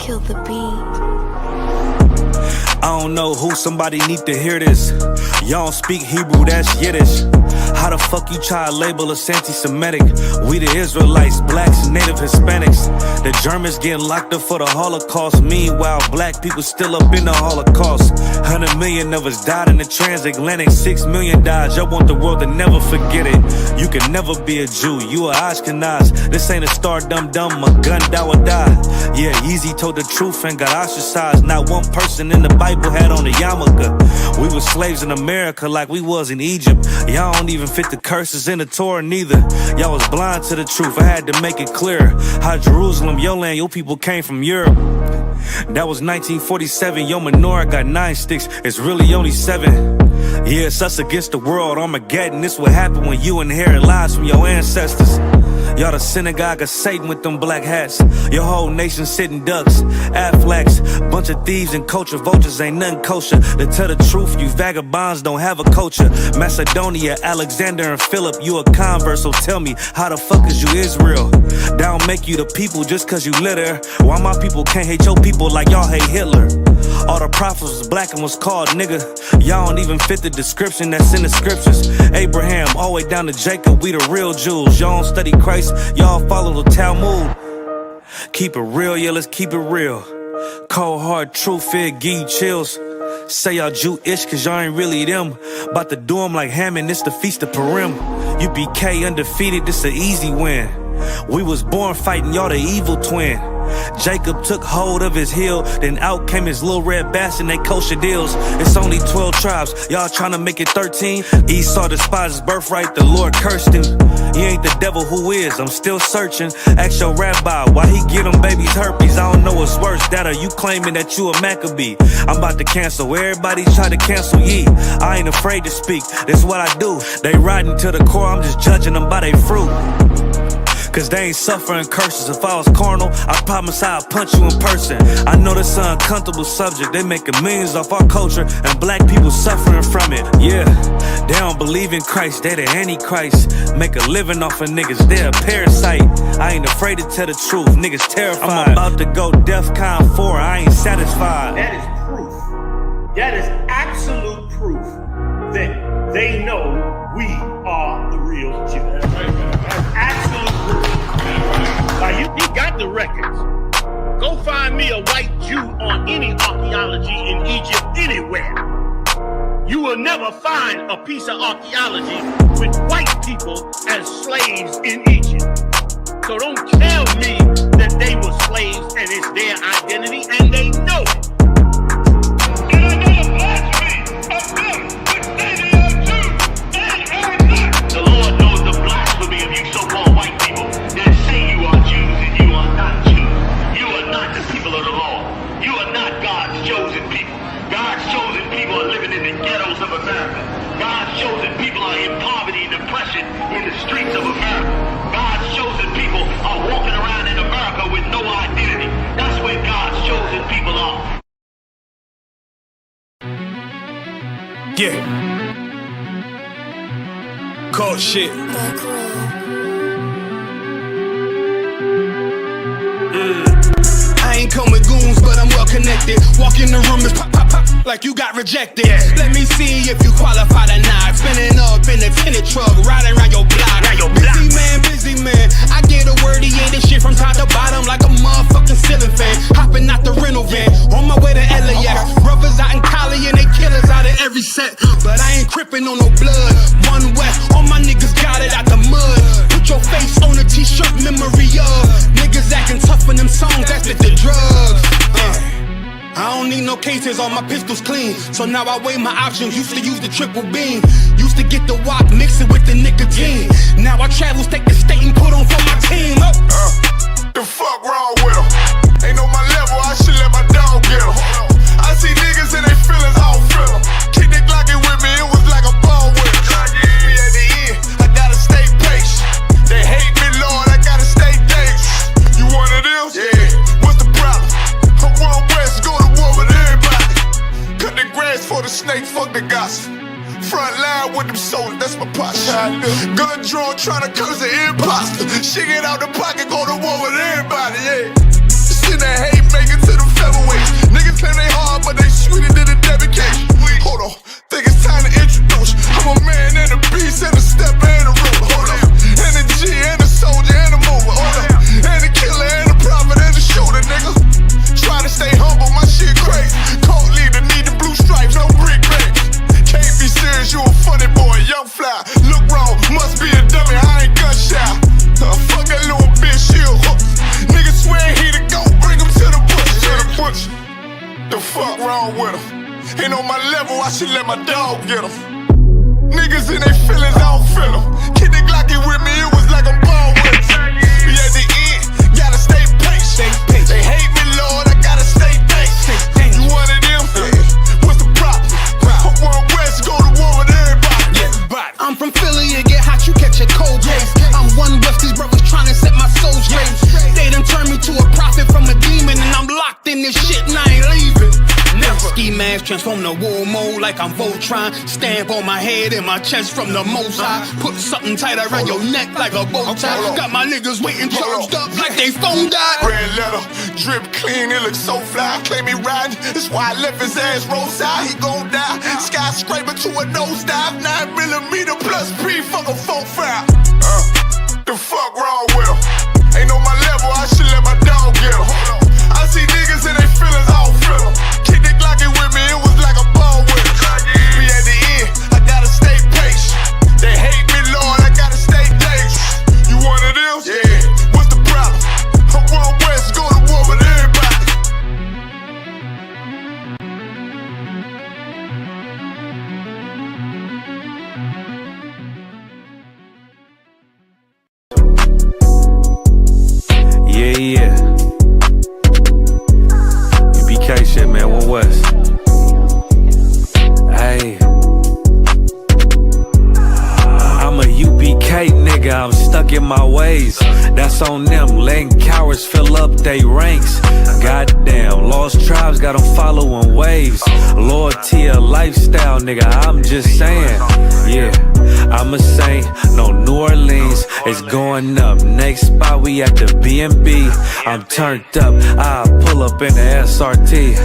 kill the beat. I don't know who, somebody need to hear this. Y'all don't speak Hebrew, that's Yiddish. How the fuck you try to label us anti-Semitic? We the Israelites, blacks and native Hispanics. The Germans getting locked up for the Holocaust. Meanwhile, black people still up in the Holocaust. 100 million of us died in the transatlantic. 6 million died, y'all want the world to never forget it. You can never be a Jew, you a Ashkenaz. This ain't a star dum-dum, a gun die or die. Yeah, Yeezy told the truth and got ostracized. Not one person in the Bible had on a yarmulke. We was slaves in America like we was in Egypt. Y'all don't even fit the curses in the Torah neither. Y'all was blind to the truth, I had to make it clear. How Jerusalem, your land, your people came from Europe. That was 1947, your menorah got 9 sticks, it's really only 7. Yeah, it's us against the world, Armageddon. This what happened when you inherit lies from your ancestors. Y'all the synagogue of Satan with them black hats. Your whole nation sitting ducks, Aflacs. Bunch of thieves and culture vultures, ain't nothing kosher. To tell the truth, you vagabonds don't have a culture. Macedonia, Alexander and Philip, you a convert, so tell me, how the fuck is you Israel? That don't make you the people just cause you live there. Why my people can't hate your people like y'all hate Hitler? All the prophets was black and was called nigga. Y'all don't even fit the description that's in the scriptures. Abraham, all the way down to Jacob, we the real Jews. Y'all don't study Christ, y'all follow the Talmud. Keep it real, yeah, let's keep it real. Cold hard truth, it give you chills. Say y'all Jewish cause y'all ain't really them. About to do them like Hammond, it's the Feast of Purim. UBK undefeated, this an easy win. We was born fighting, y'all the evil twin. Jacob took hold of his heel, then out came his little red bastard and they kosher deals. It's only 12 tribes, y'all trying to make it 13. Esau despised his birthright, the Lord cursed him. He ain't the devil, who is? I'm still searching. Ask your rabbi, why he give them babies herpes? I don't know what's worse, that or you claiming that you a Maccabee. I'm about to cancel, everybody try to cancel ye. I ain't afraid to speak, that's what I do. They riding to the core, I'm just judging them by their fruit. Cause they ain't suffering curses. If I was carnal, I promise I'd punch you in person. I know this an uncomfortable subject. They making millions off our culture and black people suffering from it. Yeah, they don't believe in Christ, they the Antichrist. Make a living off of niggas, they a parasite. I ain't afraid to tell the truth, niggas terrified. I'm about to go DEFCON 4, I ain't satisfied. That is proof, that is absolute proof that they know we are the real Jews. That's absolute proof. Now you got the records. Go find me a white Jew on any archaeology in Egypt anywhere. You will never find a piece of archaeology with white people as slaves in Egypt. So don't tell me that they were slaves and it's their identity, and they know it. And I know the blasphemy of them that say they are Jews and are not. The Lord knows the blasphemy of you so-called white people that say you are Jews and you are not Jews. You are not the people of the law. You are not God's chosen people. God's chosen people are living in the ghettos of America. God's chosen people are in poverty and depression in the streets of America. God's chosen people are walking around in America with no identity. That's where God's chosen people are. Yeah. Cold shit. I ain't come with goons, but I'm well connected. Walk in the room, it's pop, pop, pop, like you got rejected. Let me see if you qualify or not. Spinning up in a tinted truck, riding around your block. Busy man, I get a word, he ain't this shit from top to bottom like a motherfucking ceiling fan. Hopping out the rental van, on my way to LAX. Brothers out in Cali and they killers out of every set. But I ain't crippin' on no blood. One West, all my niggas got it out the mud. Put your face on a t-shirt, memory of niggas acting tough in them songs, that's with the drugs. I don't need no cases, all my pistols clean. So now I weigh my options, used to use the triple beam. Used to get the wok, mix it with the nicotine. Now I travel state to state and put on for my team. The fuck wrong with them? Ain't know my level, I should let my dog get them. I see niggas and they feelings, I don't feel them. Kick the Glock in with me, it was like a ball with them. Me at the end, I gotta stay patient. They hate me, Lord, I gotta stay dangerous. You one of them? Yeah. What's the problem? I'm one West, go to war with everybody. Cut the grass for the snake, fuck the gospel. Front line with them soldiers, that's my posture. Gun drawn, tryna curse the imposter. Shit get out the pocket, go to war with everybody, yeah. Send that hate maker to the on my level, I should let my dog get them. Niggas in their feelings, I don't feel them. Kid the Glocky with me, it was like a ball with them. Be at the end, gotta stay patient. They hate me, Lord, I gotta stay patient. You one of them? What's the problem? Hope one West, go to war with everybody. I'm from Philly, it get hot, you catch a cold case. I'm one West, these brothers trying to set my soul straight. They done turned me to a prophet from a demon, and I'm locked in this shit and I ain't leaving. Ski mask transform to war mode like I'm Voltron. Stamp on my head and my chest from the most high. Put something tight around your neck like a bow tie. Got my niggas waiting charged up like they phone died. Red letter, drip clean, it looks so fly. Claim me riding, that's why I left his ass roadside. He gon' die, skyscraper to a nosedive. 9mm plus P, fuck a 4-5. The fuck wrong with him? Ain't on my level, I should let my dog get him. I see niggas in they feelings, I don't feel them. Kick the Glocky with me, it was like a ball with him. Be at the end, I gotta stay patient. They hate me, Lord, I gotta stay dangerous. You one of them? Yeah. What's the problem? I'm one West, go to war with everybody. Yeah. UBK shit, man, One West. Hey. I'm a UBK nigga, I'm stuck in my ways. That's on them, letting cowards fill up they ranks. Goddamn, lost tribes got them following waves. Loyalty a lifestyle, nigga, I'm just saying. Yeah, I'm a saint, no New Orleans, it's going up. Next spot, we at the B&B. I'm turned up, I pull up in the SRT.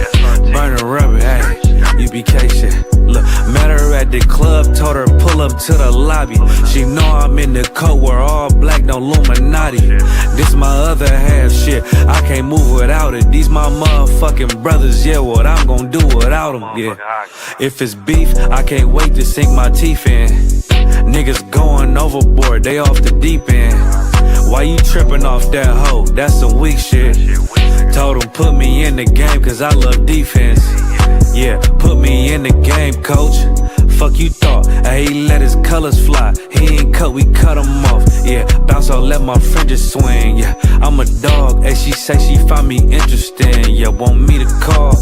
Burning rubber, hey, UBK shit. Look, met her at the club, told her pull up to the lobby. She know I'm in the coat, we're all black, no Illuminati. This my other half shit, I can't move without it. These my motherfucking brothers, yeah, what I'm gonna do without them, yeah. If it's beef, I can't wait to sink my teeth in. Niggas going overboard, they off the deep end. Why you tripping off that hoe? That's some weak shit. Told him put me in the game cause I love defense. Yeah, put me in the game, coach. Fuck you thought, hey, he let his colors fly. He ain't cut, we cut him off. Yeah, bounce out, let my fringes swing. Yeah, I'm a dog, and she say she find me interesting. Yeah, want me to call,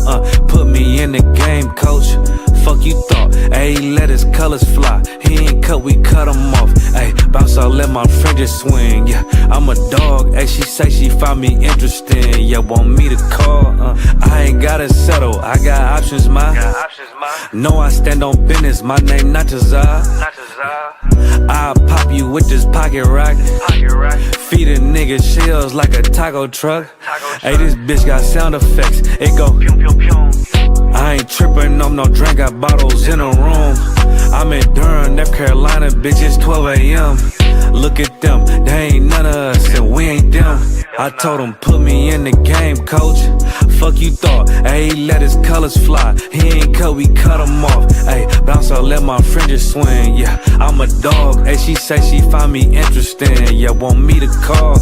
put me in the game, coach. Fuck you thought, hey, he let his colors fly. He ain't cut, we cut him off. Hey, bounce out, let my fringes swing. Yeah, I'm a dog, and she say she find me interesting. Yeah, want me to call, I ain't gotta settle, I got options, ma. No, I stand on business, my name not Tazar. I'll pop you with this pocket rock. Feed a nigga shells like a taco truck. Hey, this bitch got sound effects, it go I ain't tripping on no drink, got bottles in a room. I'm in Durham, North Carolina, bitch, it's 12 a.m. Look at them, they ain't none of us, and we ain't them. I told him, put me in the game, coach. Fuck you thought, hey, he let his colors fly. He ain't cut, we cut him off. Hey, bounce out, let my fringes swing. Yeah, I'm a dog, hey, she say she find me interesting. Yeah, want me to call,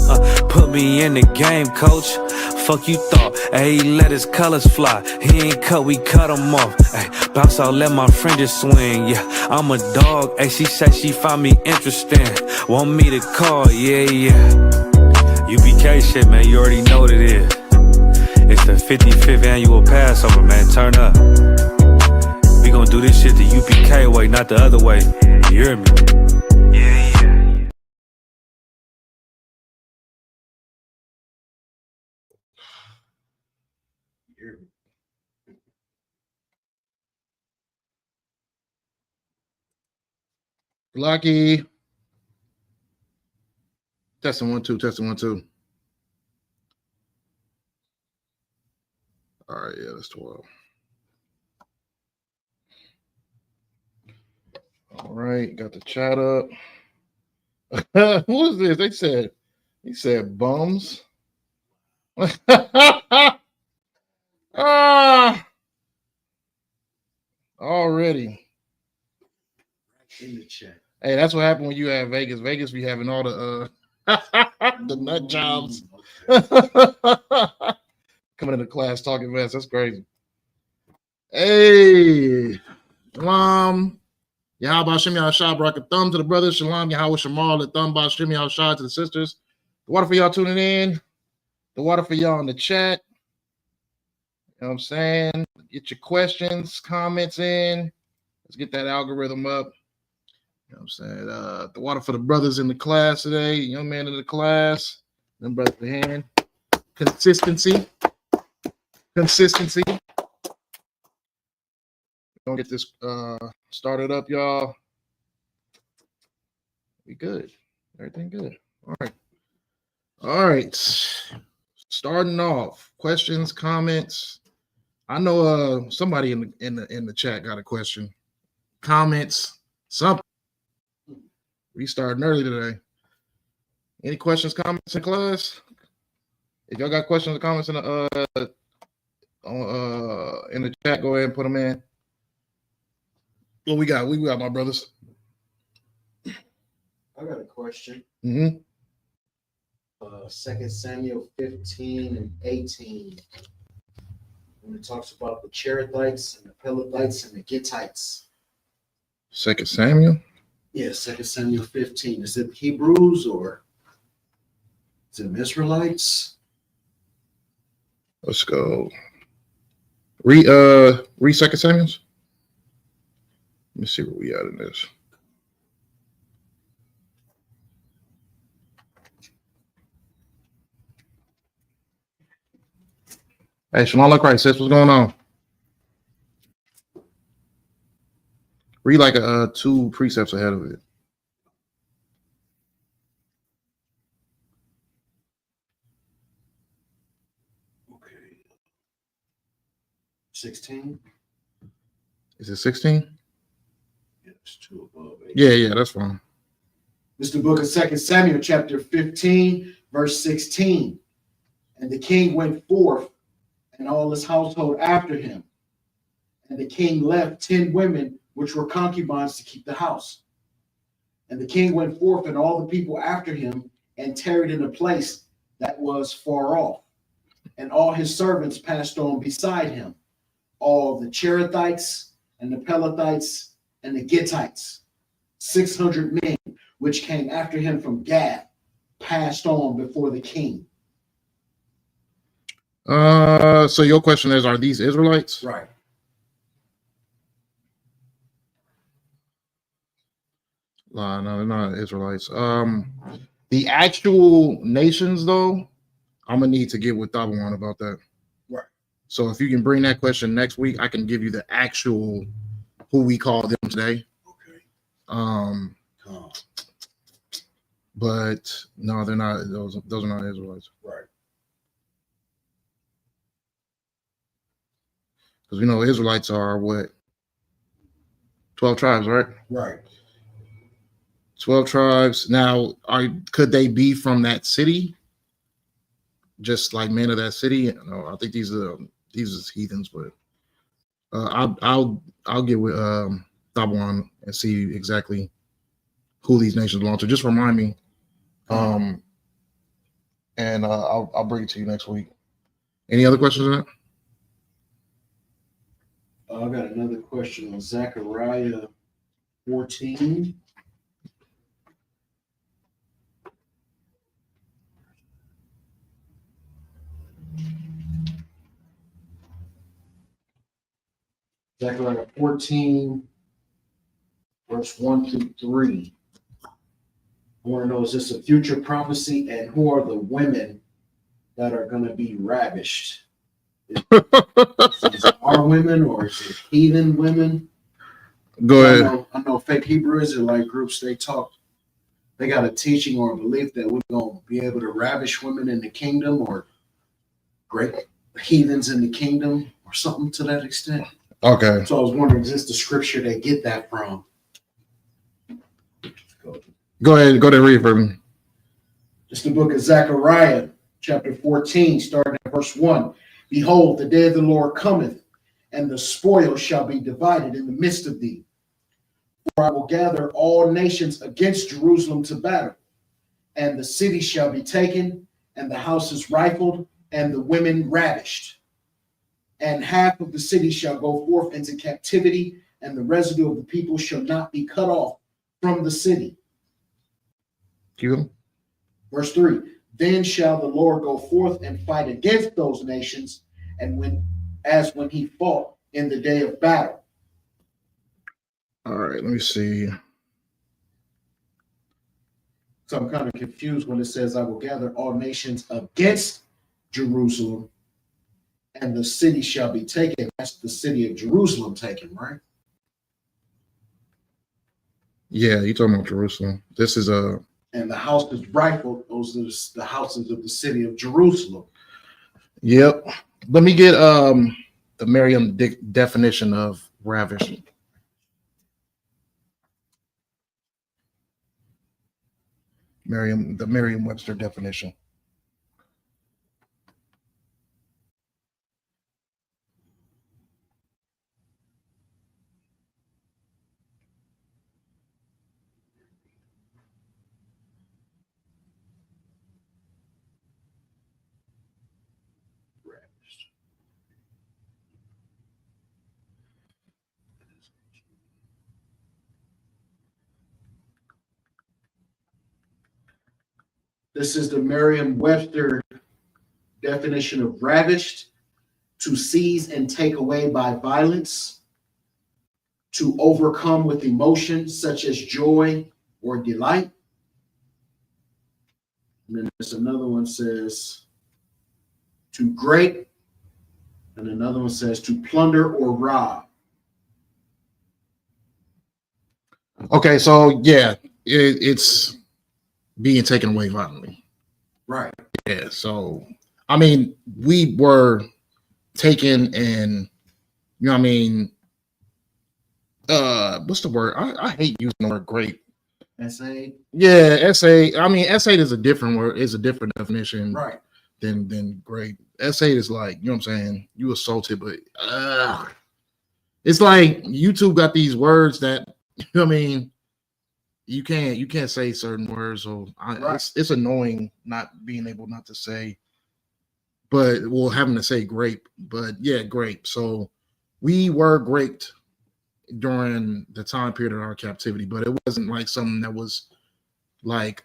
put me in the game, coach. Fuck you thought, hey, he let his colors fly. He ain't cut, we cut him off. Hey, bounce out, let my fringes swing. Yeah, I'm a dog, hey, she say she find me interesting. Want me to call, yeah. UBK shit, man, you already know what it is. It's the 55th annual Passover, man, turn up. We gon' do this shit the UBK way, not the other way. You hear me? Yeah. Lucky. Testing 1 2, testing 1 2. All right, yeah, that's 12. All right, got the chat up. Who is this? He said bums. Already. In the chat. Hey, that's what happened when you have Vegas. Vegas be having all the the nut jobs. Coming into class talking mess. That's crazy. Hey, Shalom. Yahweh Shem Yahshua Barak thumb to the brothers. Shalom Yahweh Shemal, the thumb by Shem Yahshua to the sisters. The water for y'all tuning in. The water for y'all in the chat. You know what I'm saying? Get your questions, comments in. Let's get that algorithm up. You know what I'm saying? The water for the brothers in the class today. Young man in the class. Them brothers for hand. Consistency. Gonna get this started up, y'all. We good. Everything good. All right. Starting off. Questions, comments. I know somebody in the chat got a question. Comments, something. We starting early today. Any questions, comments in class? If y'all got questions or comments in the chat, go ahead and put them in. What we got? We got my brothers. I got a question. 2 Samuel 15 and 18. When it talks about the Cherethites and the Pelethites and the Gittites. 2 Samuel? Yeah, 2 Samuel 15. Is it Hebrews or is it Israelites? Let's go. Read 2 Samuels. Let me see where we at in this. Hey, Shalom Christ, sis, what's going on? Read like 2 precepts ahead of it. Okay. 16? Is it 16? Yeah, it's 2 above 8. Yeah, that's fine. This is the book of 2 Samuel, chapter 15, verse 16. And the king went forth, and all his household after him. And the king left 10 women, which were concubines, to keep the house. And the king went forth, and all the people after him, and tarried in a place that was far off. And all his servants passed on beside him, all the Cherethites, and the Pelethites, and the Gittites. 600 men, which came after him from Gath, passed on before the king. So your question is, are these Israelites? Right. No, they're not Israelites. The actual nations, though, I'm gonna need to get with Tabawan about that. Right. So if you can bring that question next week, I can give you the actual who we call them today. Okay. But no, they're not. Those are not Israelites. Right. Because we know Israelites are what? 12 tribes, right? Right. 12 tribes. Now, could they be from that city? Just like men of that city? No, I think these are heathens, but I'll get with Tabawan and see exactly who these nations belong to. Just remind me. And I'll bring it to you next week. Any other questions on that? I got another question on Zechariah 14. Zechariah 14, verse 1 through 3. I want to know, is this a future prophecy, and who are the women that are going to be ravished? Is it our women, or is it heathen women? Go ahead. I know fake Hebrew Israelite groups, they got a teaching or a belief that we're going to be able to ravish women in the kingdom, or great heathens in the kingdom, or something to that extent. Okay. So I was wondering, is this the scripture they get that from? Go ahead and read for me. It's the book of Zechariah, chapter 14, starting at verse 1. Behold, the day of the Lord cometh, and the spoil shall be divided in the midst of thee. For I will gather all nations against Jerusalem to battle, and the city shall be taken, and the houses rifled, and the women ravished. and half of the city shall go forth into captivity, and the residue of the people shall not be cut off from the city. Verse 3, then shall the Lord go forth and fight against those nations, and when he fought in the day of battle. All right, let me see. So I'm kind of confused when it says, I will gather all nations against Jerusalem, and the city shall be taken. That's the city of Jerusalem taken, right? Yeah, you're talking about Jerusalem. This is a. And the house is rifled. Those are the houses of the city of Jerusalem. Yep. Let me get the Merriam definition of ravish. The Merriam-Webster definition. This is the Merriam-Webster definition of ravished: to seize and take away by violence, to overcome with emotions such as joy or delight. And then there's another one says to grape, and another one says to plunder or rob. Okay, so yeah, it's being taken away violently. Right. Yeah, so I mean, we were taken and, you know what I mean, what's the word? I hate using the word grape. Essay. Yeah, essay. I mean, essay is a different word, is a different definition, right, than grape. Essay is like, you know what I'm saying, you assaulted, but it's like YouTube got these words that, you know what I mean, you can't say certain words, so it's annoying not being able not to say, but having to say grape. But yeah, grape. So we were graped during the time period of our captivity, but it wasn't like something that was like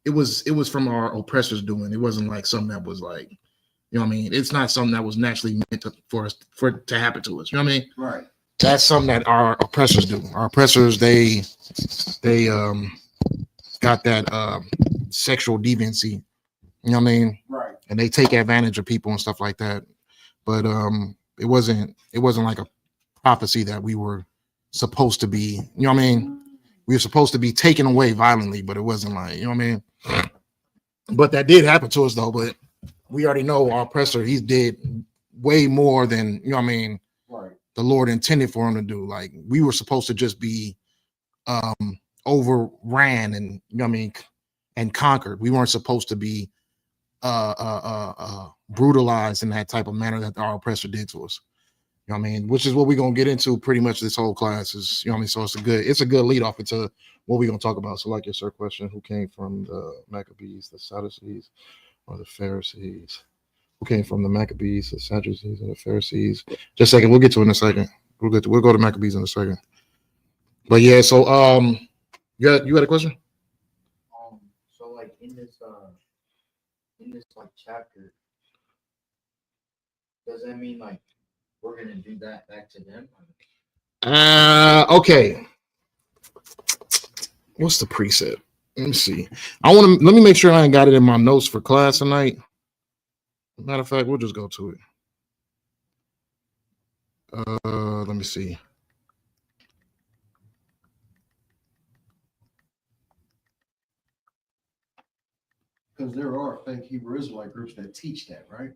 it was from our oppressors doing. It wasn't like something that was like, you know what I mean, it's not something that was naturally meant for it to happen to us, you know what I mean? Right. That's something that our oppressors do. Our oppressors, they got that sexual deviancy, you know what I mean? Right. And they take advantage of people and stuff like that. But it wasn't like a prophecy that we were supposed to be, you know what I mean? We were supposed to be taken away violently, but it wasn't like, you know what I mean? But that did happen to us though. But we already know our oppressor, he did way more than, you know what I mean, right, the Lord intended for him to do. Like, we were supposed to just be overran and, you know what I mean, and conquered. We weren't supposed to be brutalized in that type of manner that our oppressor did to us. You know what I mean? Which is what we're gonna get into pretty much this whole class is, you know what I mean? So it's a good lead off into what we're gonna talk about. So like your sir question, who came from the Maccabees, the Sadducees, or the Pharisees? Who came from the Maccabees, the Sadducees, or the Pharisees? Just a second, we'll get to it in a second. We'll go to Maccabees in a second. But yeah, so you had a question? So like in this like chapter, does that mean like we're gonna do that back to them? Okay. What's the preset? Let me see. Let me make sure I ain't got it in my notes for class tonight. Matter of fact, we'll just go to it. Let me see. Because there are fake Hebrew Israelite groups that teach that, right?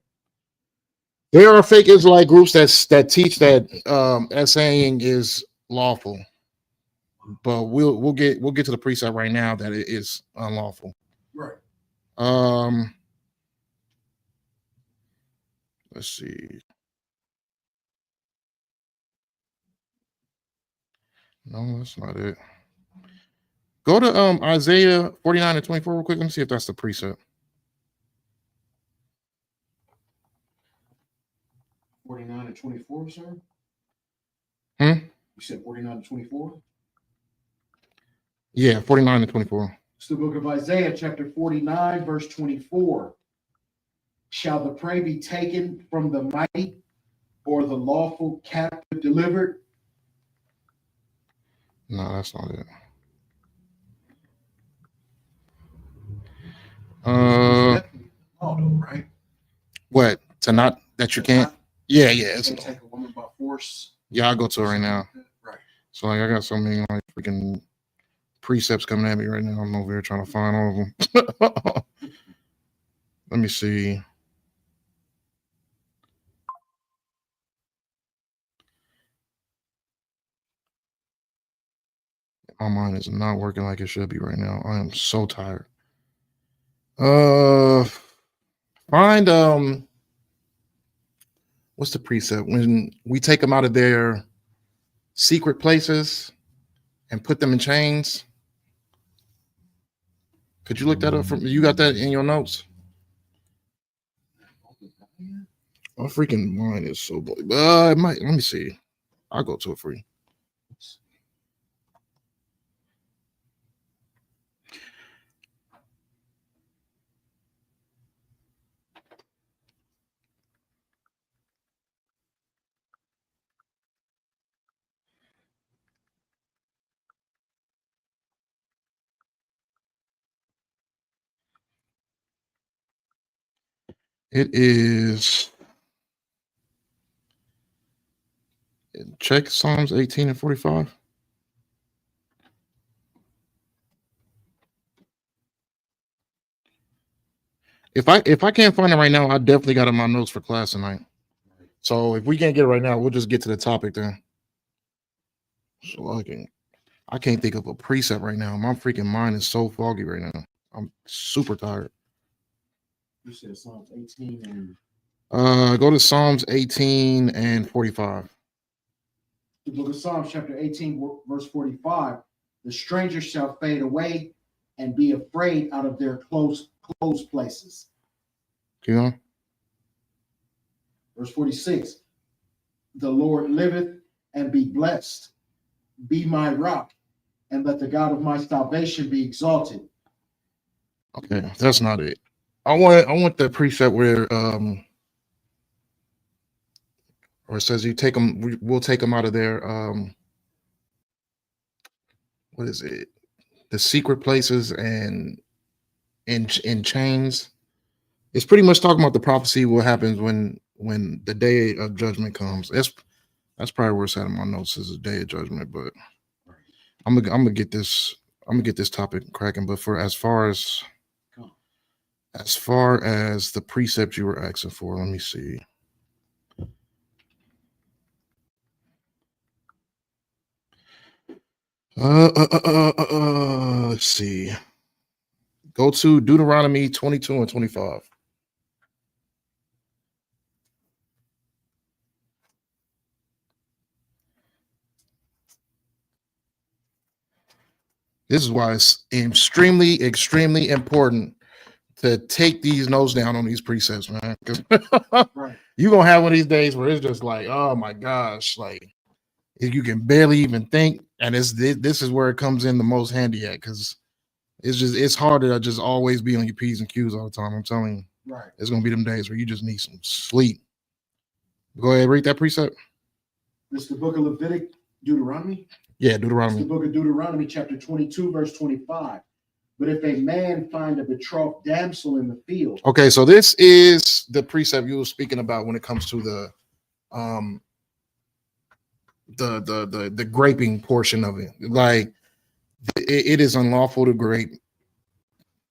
There are fake Israelite groups that teach that essaying is lawful, but we'll get to the precept right now that it is unlawful. Right. Let's see. No, that's not it. Go to Isaiah 49 and 24 real quick. Let me see if that's the precept. 49 and 24, sir? Hmm? You said 49 and 24? Yeah, 49 and 24. It's the book of Isaiah, chapter 49, verse 24. Shall the prey be taken from the mighty, or the lawful captive delivered? No, that's not it. Definitely law, though, right? What? To not that you can't? Yeah, it's can't take a woman by force. Yeah, I'll go to it right now. Right. So like I got so many like freaking precepts coming at me right now. I'm over here trying to find all of them. Let me see. My mind is not working like it should be right now. I am so tired. Find what's the precept when we take them out of their secret places and put them in chains? Could you look that up from you? Got that in your notes? My freaking mind is so bloody. It might. Let me see. I'll go to it for you. It is. Check Psalms 18 and 45. If I can't find it right now, I definitely got it in my notes for class tonight. So if we can't get it right now, we'll just get to the topic then. So I can't think of a precept right now. My freaking mind is so foggy right now. I'm super tired. You said Psalms 18 and Go to Psalms 18 and 45. the book of Psalms, chapter 18, verse 45. The stranger shall fade away and be afraid out of their close places. You know? Verse 46. The Lord liveth, and be blessed. Be my rock, and let the God of my salvation be exalted. Okay, that's not it. I want the precept where it says you take them, we'll take them out of their what is it? The secret places and in chains. It's pretty much talking about the prophecy what happens when the day of judgment comes. That's probably where it's at in my notes is the day of judgment. But I'm gonna get this topic cracking. But for as far as the precept you were asking for, let me see. Let's see. Go to Deuteronomy 22 and 25. This is why it's extremely, extremely important to take these notes down on these precepts, man. Right. You're gonna have one of these days where it's just like, oh my gosh, like you can barely even think, and this is where it comes in the most handy at, because it's harder to just always be on your P's and Q's all the time. I'm telling you, Right. It's gonna be them days where you just need some sleep. Go ahead, read that precept. This is the book of Deuteronomy. Yeah, It's Deuteronomy. the book of Deuteronomy, chapter 22, verse 25. But if a man find a betrothed damsel in the field. Okay, so this is the precept you were speaking about when it comes to the graping portion of it. Like it is unlawful to grape.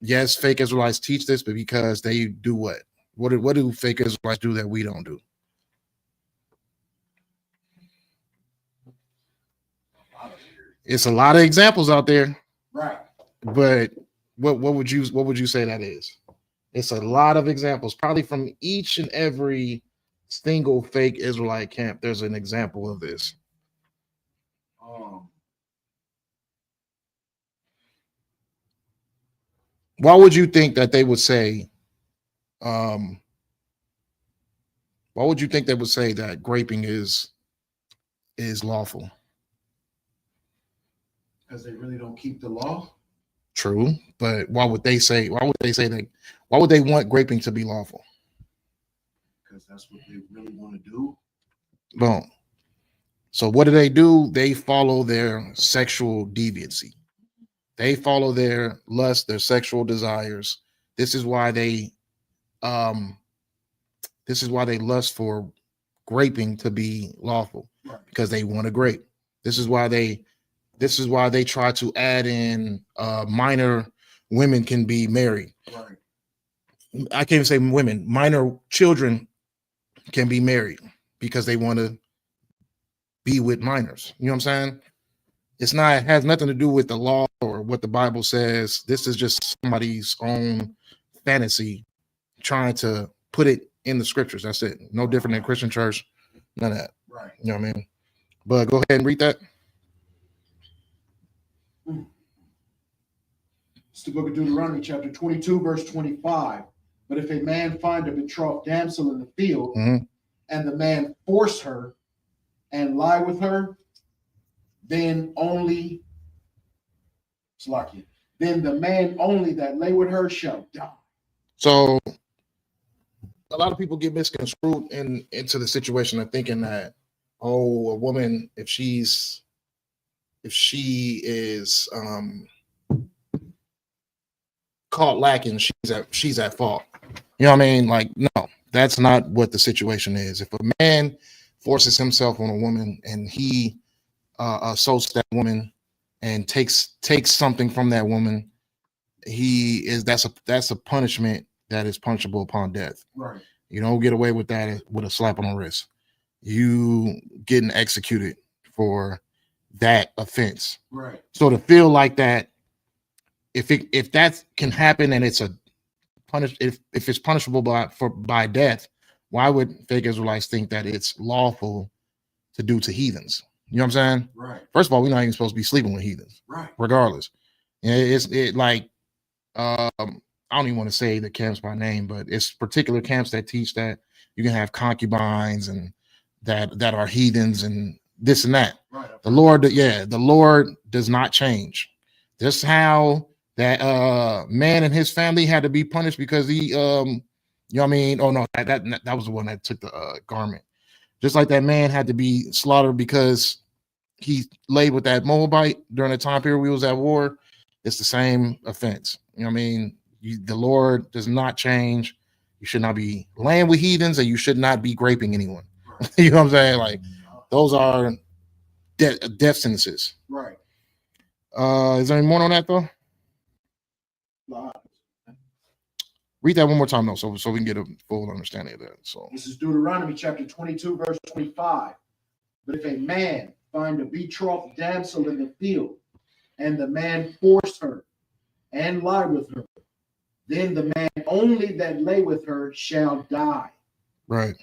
Yes, fake Israelites teach this, but because they do what? What do fake Israelites do that we don't do? It's a lot of examples out there. Right. But what would you say that is? It's a lot of examples, probably from each and every single fake Israelite camp. There's an example of this. Why would you think that they would say, why Why would you think they would say that graping is lawful? Because they really don't keep the law. True, but why would they say that? Why would they want graping to be lawful? Because that's what they really want to do. Boom. So what do? They follow their sexual deviancy. They follow their lust, their sexual desires. This is why they lust for graping to be lawful, because they want to grape. This is why they try to add in minor women can be married. Right. I can't even say women, minor children can be married because they want to be with minors. You know what I'm saying? It has nothing to do with the law or what the Bible says. This is just somebody's own fantasy trying to put it in the scriptures. That's it. No different than Christian church. None of that. Right. You know what I mean? But go ahead and read that. It's the book of Deuteronomy, chapter 22, verse 25. But if a man find a betrothed damsel in the field, and the man force her and lie with her, then the man only that lay with her shall die. So a lot of people get misconstrued into the situation of thinking that, oh, a woman, if she is caught lacking, she's at fault. You know what I mean? Like, no, that's not what the situation is. If a man forces himself on a woman and he assaults that woman and takes something from that woman, that's a punishment that is punishable upon death. Right. You don't get away with that with a slap on the wrist. You getting executed for that offense. Right. So to feel like that, if that can happen and it's if it's punishable by death, why would fake Israelites think that it's lawful to do to heathens? You know what I'm saying? Right. First of all, we're not even supposed to be sleeping with heathens. Right. Regardless. I don't even want to say the camps by name, but it's particular camps that teach that you can have concubines and that are heathens and this and that. Right. The Lord does not change. Just how that man and his family had to be punished because he you know what I mean? Oh no, that was the one that took the garment. Just like that man had to be slaughtered because he laid with that Moabite during the time period we was at war. It's the same offense. You know what I mean? The Lord does not change. You should not be laying with heathens, and you should not be graping anyone. Right. You know what I'm saying? Like, those are death sentences. Right. Is there any more on that though? Read that one more time though, so we can get a full understanding of that. So this is Deuteronomy chapter 22, verse 25. But if a man find a betrothed damsel in the field, and the man force her and lie with her, then the man only that lay with her shall die. Right.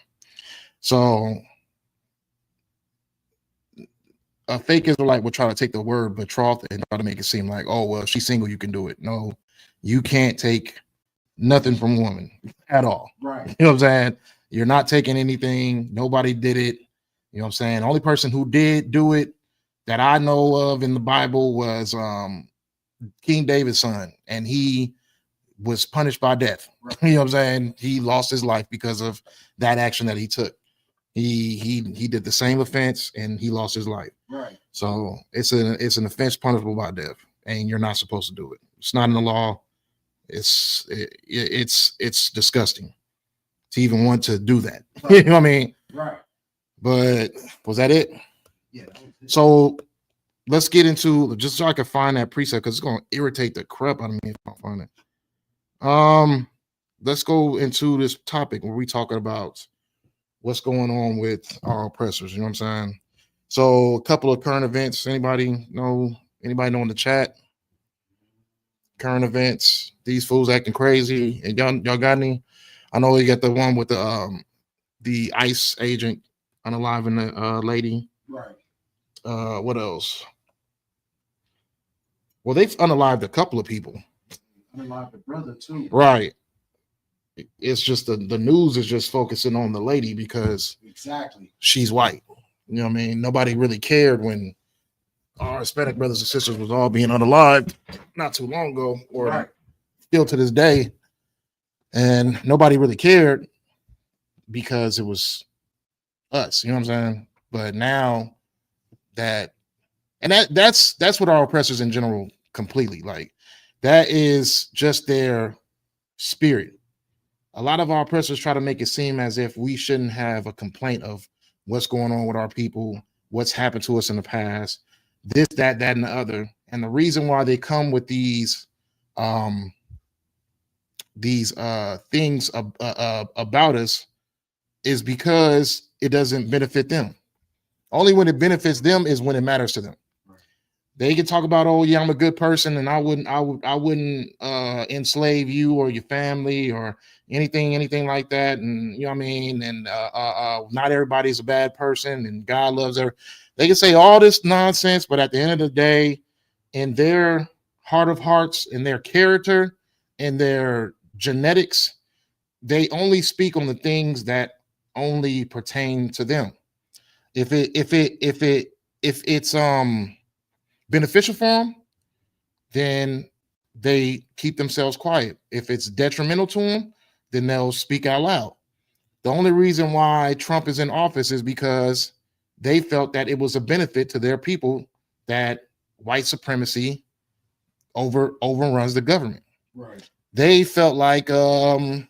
So a fake Israelite would try to take the word betrothed and try to make it seem like, oh, well, if she's single, you can do it. No, you can't take nothing from a woman at all. Right. You know what I'm saying? You're not taking anything. Nobody did it. You know what I'm saying? The only person who did do it that I know of in the Bible was King David's son, and he was punished by death. Right. You know what I'm saying? He lost his life because of that action that he took. He did the same offense and he lost his life. Right. So it's an offense punishable by death, and you're not supposed to do it. It's not in the law. It's disgusting to even want to do that. Right. You know what I mean? Right. But was that it? Yeah. That was it. So let's get into, just so I can find that precept, because it's going to irritate the crap out of me if I don't find it. Let's go into this topic where we're talking about what's going on with our oppressors. You know what I'm saying? So a couple of current events. Anybody know in the chat? Current events. These fools acting crazy. And y'all got any? I know you got the one with the ICE agent unaliving the lady. Right. What else? Well, they've unalived a couple of people. Unalived the brother too. Right. it's just the news is just focusing on the lady because Exactly. she's white. You know what I mean? Nobody really cared when our Hispanic brothers and sisters was all being unalived not too long ago, or Right. still to this day, and nobody really cared because it was us. You know what I'm saying? But now that's what our oppressors in general completely like. That is just their spirit. A lot of our oppressors try to make it seem as if we shouldn't have a complaint of what's going on with our people, what's happened to us in the past, this, that, and the other. And the reason why they come with these things about us is because it doesn't benefit them. Only when it benefits them is when it matters to them. They can talk about, oh yeah, I'm a good person, and I wouldn't enslave you or your family or anything like that. And you know what I mean? And not everybody's a bad person, and God loves her. They can say all this nonsense, but at the end of the day, in their heart of hearts, in their character, in their genetics, they only speak on the things that only pertain to them. If it's beneficial for them, then they keep themselves quiet. If it's detrimental to them, then they'll speak out loud. The only reason why Trump is in office is because they felt that it was a benefit to their people that white supremacy overruns the government. Right. They felt like so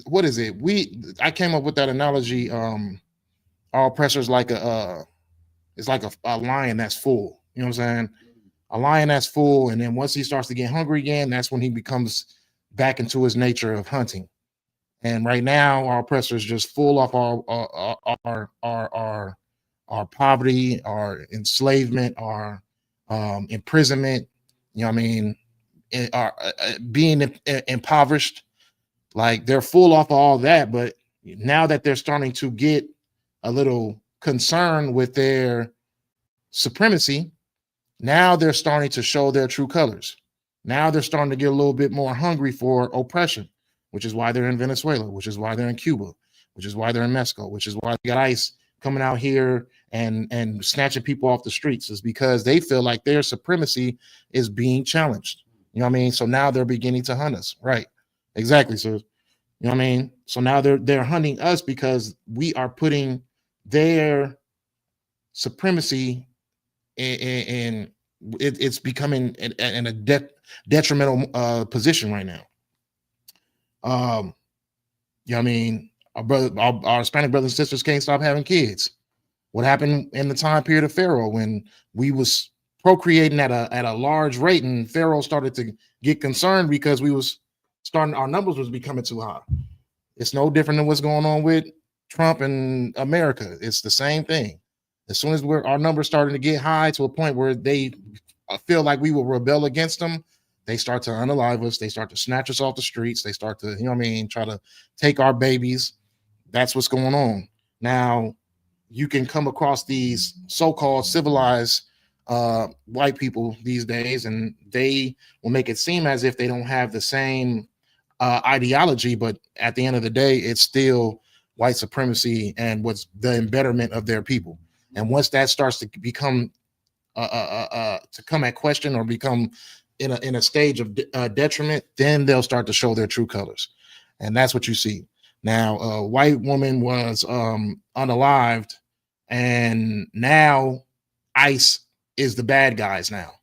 what is it? I came up with that analogy. Our oppressors like it's like a lion that's full. You know what I'm saying? A lion that's full, and then once he starts to get hungry again, that's when he becomes back into his nature of hunting. And right now, our oppressors just full off our poverty, our enslavement, our imprisonment. You know what I mean? Our being impoverished. Like they're full off of all that, but now that they're starting to get a little concerned with their supremacy, now they're starting to show their true colors. Now they're starting to get a little bit more hungry for oppression, which is why they're in Venezuela, which is why they're in Cuba, which is why they're in Mexico, which is why they got ICE coming out here and snatching people off the streets, is because they feel like their supremacy is being challenged. You know what I mean? So now they're beginning to hunt us. Right. Exactly, sir. You know what I mean? So now they're hunting us because we are putting their supremacy in it's becoming in a detrimental position right now. You know what I mean? Our Hispanic brothers and sisters can't stop having kids. What happened in the time period of Pharaoh when we was procreating at a large rate, and Pharaoh started to get concerned because our numbers was becoming too high. It's no different than what's going on with Trump and America. It's the same thing. As soon as our numbers starting to get high to a point where they feel like we will rebel against them, they start to unalive us. They start to snatch us off the streets. They start to, you know what I mean, try to take our babies. That's what's going on. Now, you can come across these so-called civilized white people these days, and they will make it seem as if they don't have the same ideology, but at the end of the day, it's still white supremacy and what's the embetterment of their people. And once that starts to become to come at question or become in a stage of detriment, then they'll start to show their true colors. And that's what you see. Now, a white woman was unalived, and now ICE is the bad guys now.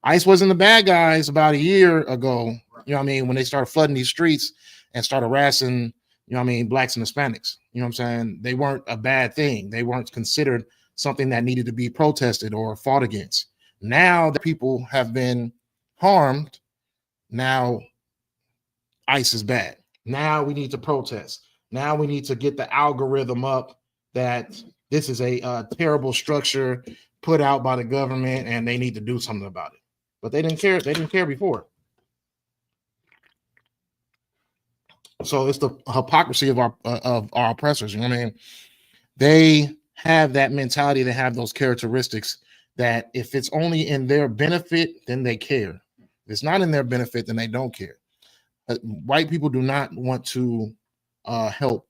ICE wasn't the bad guys about a year ago, you know what I mean, when they started flooding these streets and started harassing, you know what I mean, blacks and Hispanics. You know what I'm saying? They weren't a bad thing. They weren't considered something that needed to be protested or fought against. Now the people have been harmed. Now ICE is bad. Now we need to protest. Now we need to get the algorithm up that this is a terrible structure put out by the government and they need to do something about it. But they didn't care. They didn't care before. So it's the hypocrisy of our oppressors. You know what I mean? They have that mentality. They have those characteristics that if it's only in their benefit, then they care. If it's not in their benefit, then they don't care. White people do not want to help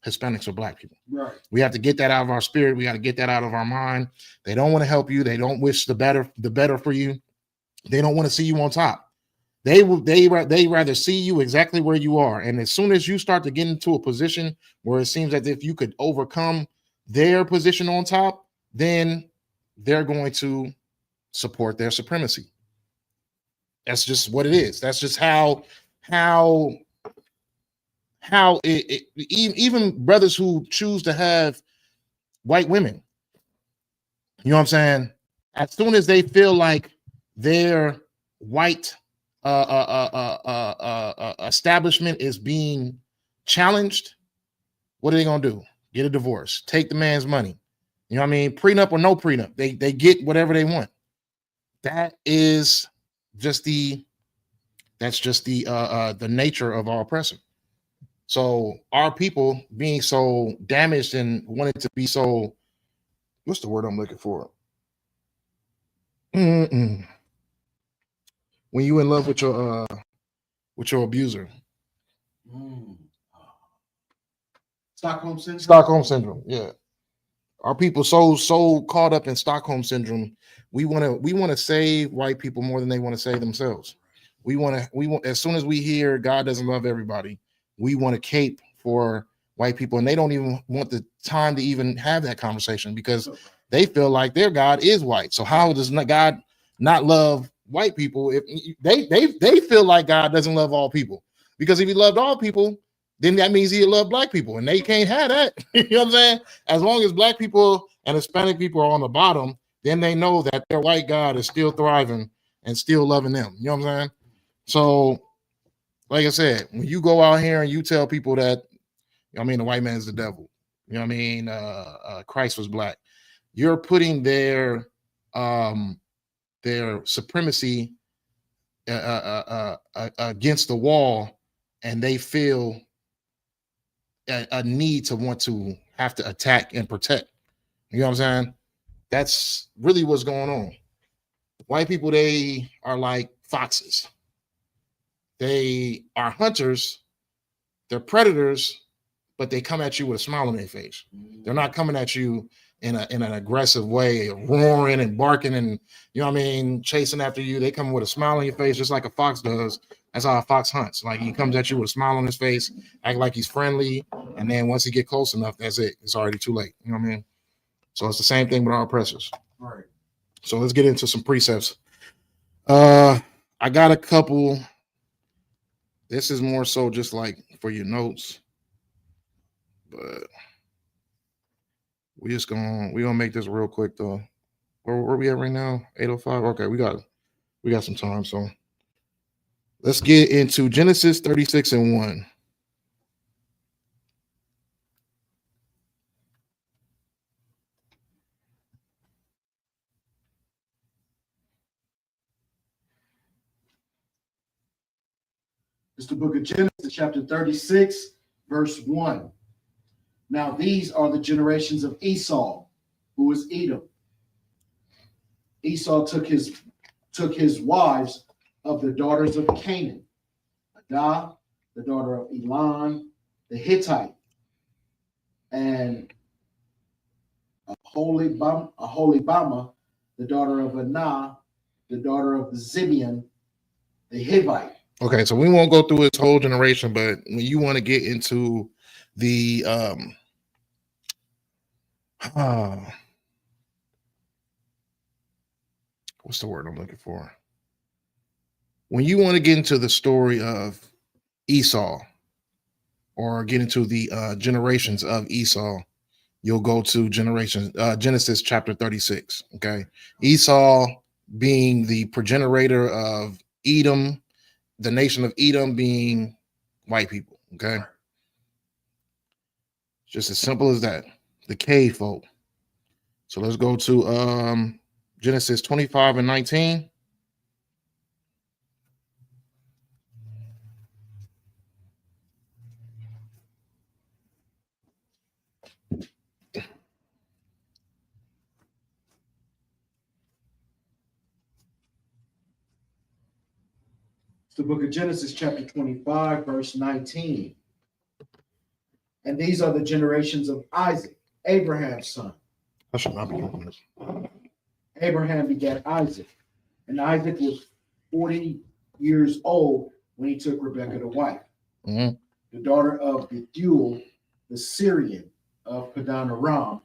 Hispanics or Black people. Right. We have to get that out of our spirit. We got to get that out of our mind. They don't want to help you. They don't wish the better for you. They don't want to see you on top. They rather see you exactly where you are. And as soon as you start to get into a position where it seems as if you could overcome their position on top, then they're going to support their supremacy. That's just what it is. That's just how even brothers who choose to have white women, you know what I'm saying? As soon as they feel like their white establishment is being challenged, what are they gonna do? Get a divorce, take the man's money. You know what I mean? Prenup or no prenup, they get whatever they want. That is just the nature of our oppressor. So our people being so damaged and wanting to be so, what's the word I'm looking for? When you in love with your abuser. Stockholm syndrome. Stockholm syndrome. Yeah. Our people so caught up in Stockholm syndrome. We want to save white people more than they want to save themselves. We want as soon as we hear God doesn't love everybody, we want to cape for white people, and they don't even want the time to even have that conversation because they feel like their God is white. So how does God not love white people if they feel like God doesn't love all people? Because if he loved all people, then that means he loved Black people, and they can't have that. You know what I'm saying? As long as Black people and Hispanic people are on the bottom, then they know that their white God is still thriving and still loving them. You know what I'm saying? So, like I said, when you go out here and you tell people that, I mean, the white man's the devil, you know what I mean? Christ was Black. You're putting their supremacy against the wall, and they feel a need to want to have to attack and protect. You know what I'm saying? That's really what's going on. White people, they are like foxes. They are hunters, they're predators, but they come at you with a smile on their face. They're not coming at you in an aggressive way, roaring and barking and, you know what I mean, chasing after you. They come with a smile on your face, just like a fox does. That's how a fox hunts. Like, he comes at you with a smile on his face, act like he's friendly, and then once he get close enough, that's it. It's already too late. You know what I mean? So it's the same thing with our oppressors. All right. So let's get into some precepts. I got a couple. This is more so just like for your notes, but we're gonna make this real quick though. Where we at right now? 8:05. Okay, we got some time. So let's get into Genesis 36:1. It's the book of Genesis, chapter 36, verse 1. Now these are the generations of Esau, who was Edom. Esau took his wives of the daughters of Canaan, Adah, the daughter of Elon, the Hittite, and Aholibama, the daughter of Anah, the daughter of Zibeon, the Hivite. Okay, so we won't go through his whole generation, but when you want to get into the what's the word I'm looking for? When you want to get into the story of Esau, or get into the generations of Esau, you'll go to Genesis chapter 36. Okay, Esau being the progenitor of Edom, the nation of Edom being white people. Okay, just as simple as that. The cave folk. So let's go to Genesis 25:19. It's the book of Genesis, chapter 25, verse 19. And these are the generations of Isaac, Abraham's son. I should not be doing this. Abraham begat Isaac, and Isaac was 40 years old when he took Rebekah to wife, Mhm. the daughter of Bethuel, the Syrian of Padan Aram,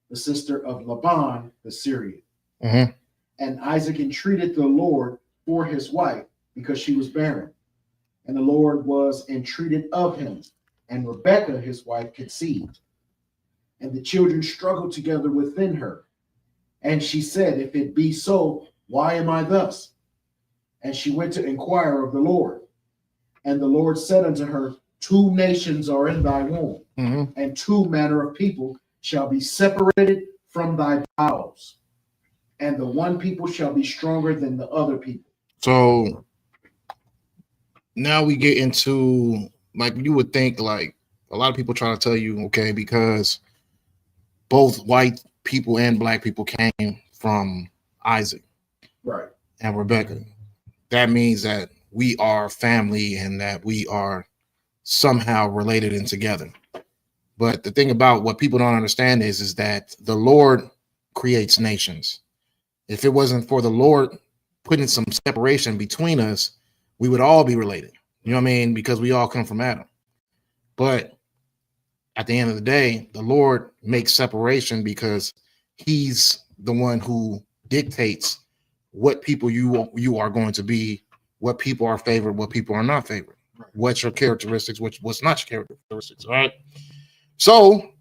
the sister of Laban, the Syrian. Mhm. And Isaac entreated the Lord for his wife because she was barren. And the Lord was entreated of him, and Rebekah, his wife, conceived. And the children struggled together within her. And she said, If it be so, why am I thus? And she went to inquire of the Lord. And the Lord said unto her, 2 nations are in thy womb, Mhm. and 2 manner of people shall be separated from thy bowels. And the one people shall be stronger than the other people. So now we get into, like, you would think, like, a lot of people trying to tell you, okay, because both white people and black people came from Isaac Right. and Rebekah. That means that we are family and that we are somehow related and together. But the thing about what people don't understand is that the Lord creates nations. If it wasn't for the Lord putting some separation between us, we would all be related. You know what I mean? Because we all come from Adam. But at the end of the day, the Lord makes separation because he's the one who dictates what people you are going to be, what people are favored, what people are not favored, what's your characteristics, what's not your characteristics. All right. So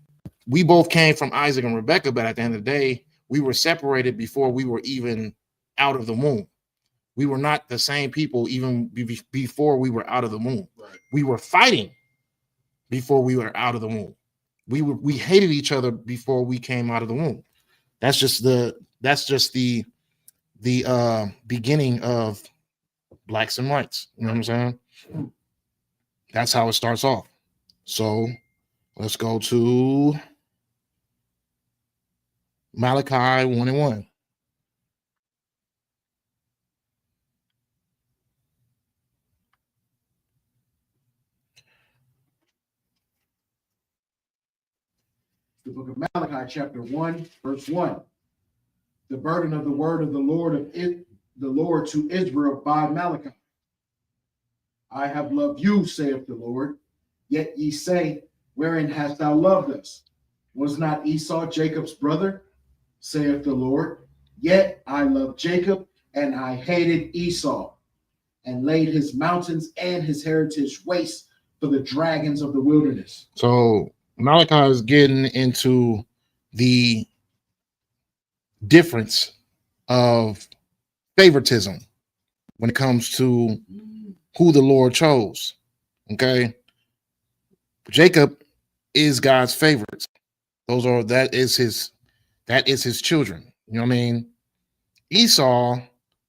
we both came from Isaac and Rebekah, but at the end of the day, we were separated before we were even out of the womb. We were not the same people even before we were out of the womb. Right. We were fighting before we were out of the womb. We hated each other before we came out of the womb. That's just the beginning of blacks and whites. You know what I'm saying? That's how it starts off. So let's go to Malachi 1:1. The book of Malachi, chapter 1, verse 1. The burden of the word of the Lord to Israel by Malachi. I have loved you, saith the Lord. Yet ye say, Wherein hast thou loved us? Was not Esau Jacob's brother? Saith the Lord. Yet I loved Jacob, and I hated Esau, and laid his mountains and his heritage waste for the dragons of the wilderness. So Malachi is getting into the difference of favoritism when it comes to who the Lord chose. Okay. Jacob is God's favorites. That is his children. You know what I mean? Esau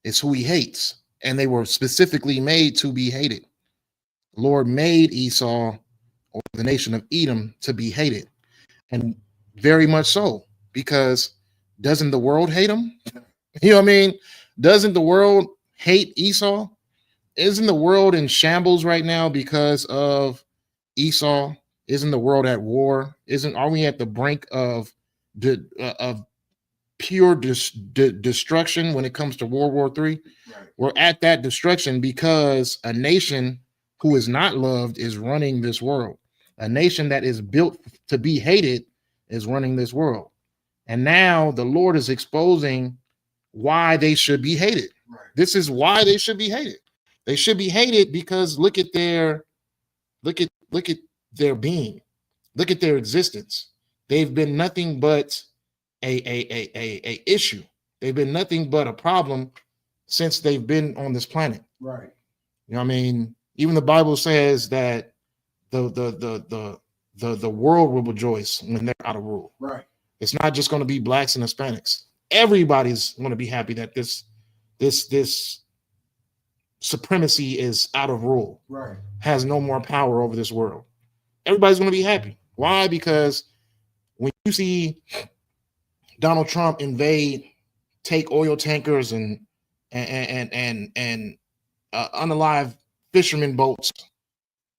is who he hates, and they were specifically made to be hated. The Lord made Esau, or the nation of Edom, to be hated, and very much so, because doesn't the world hate him? You know what I mean? Doesn't the world hate Esau? Isn't the world in shambles right now because of Esau? Isn't the world at war? Are we at the brink of pure destruction when it comes to World War III? Right. We're at that destruction because a nation who is not loved is running this world. A nation that is built to be hated is running this world. And now the Lord is exposing why they should be hated. Right. This is why they should be hated. They should be hated because look at their being, look at their existence. They've been nothing but a issue. They've been nothing but a problem since they've been on this planet. Right. You know what I mean? Even the Bible says that the world will rejoice when they're out of rule. Right. It's not just going to be blacks and Hispanics. Everybody's going to be happy that this supremacy is out of rule. Right. Has no more power over this world. Everybody's going to be happy. Why? Because when you see Donald Trump take oil tankers and unalive fishermen boats,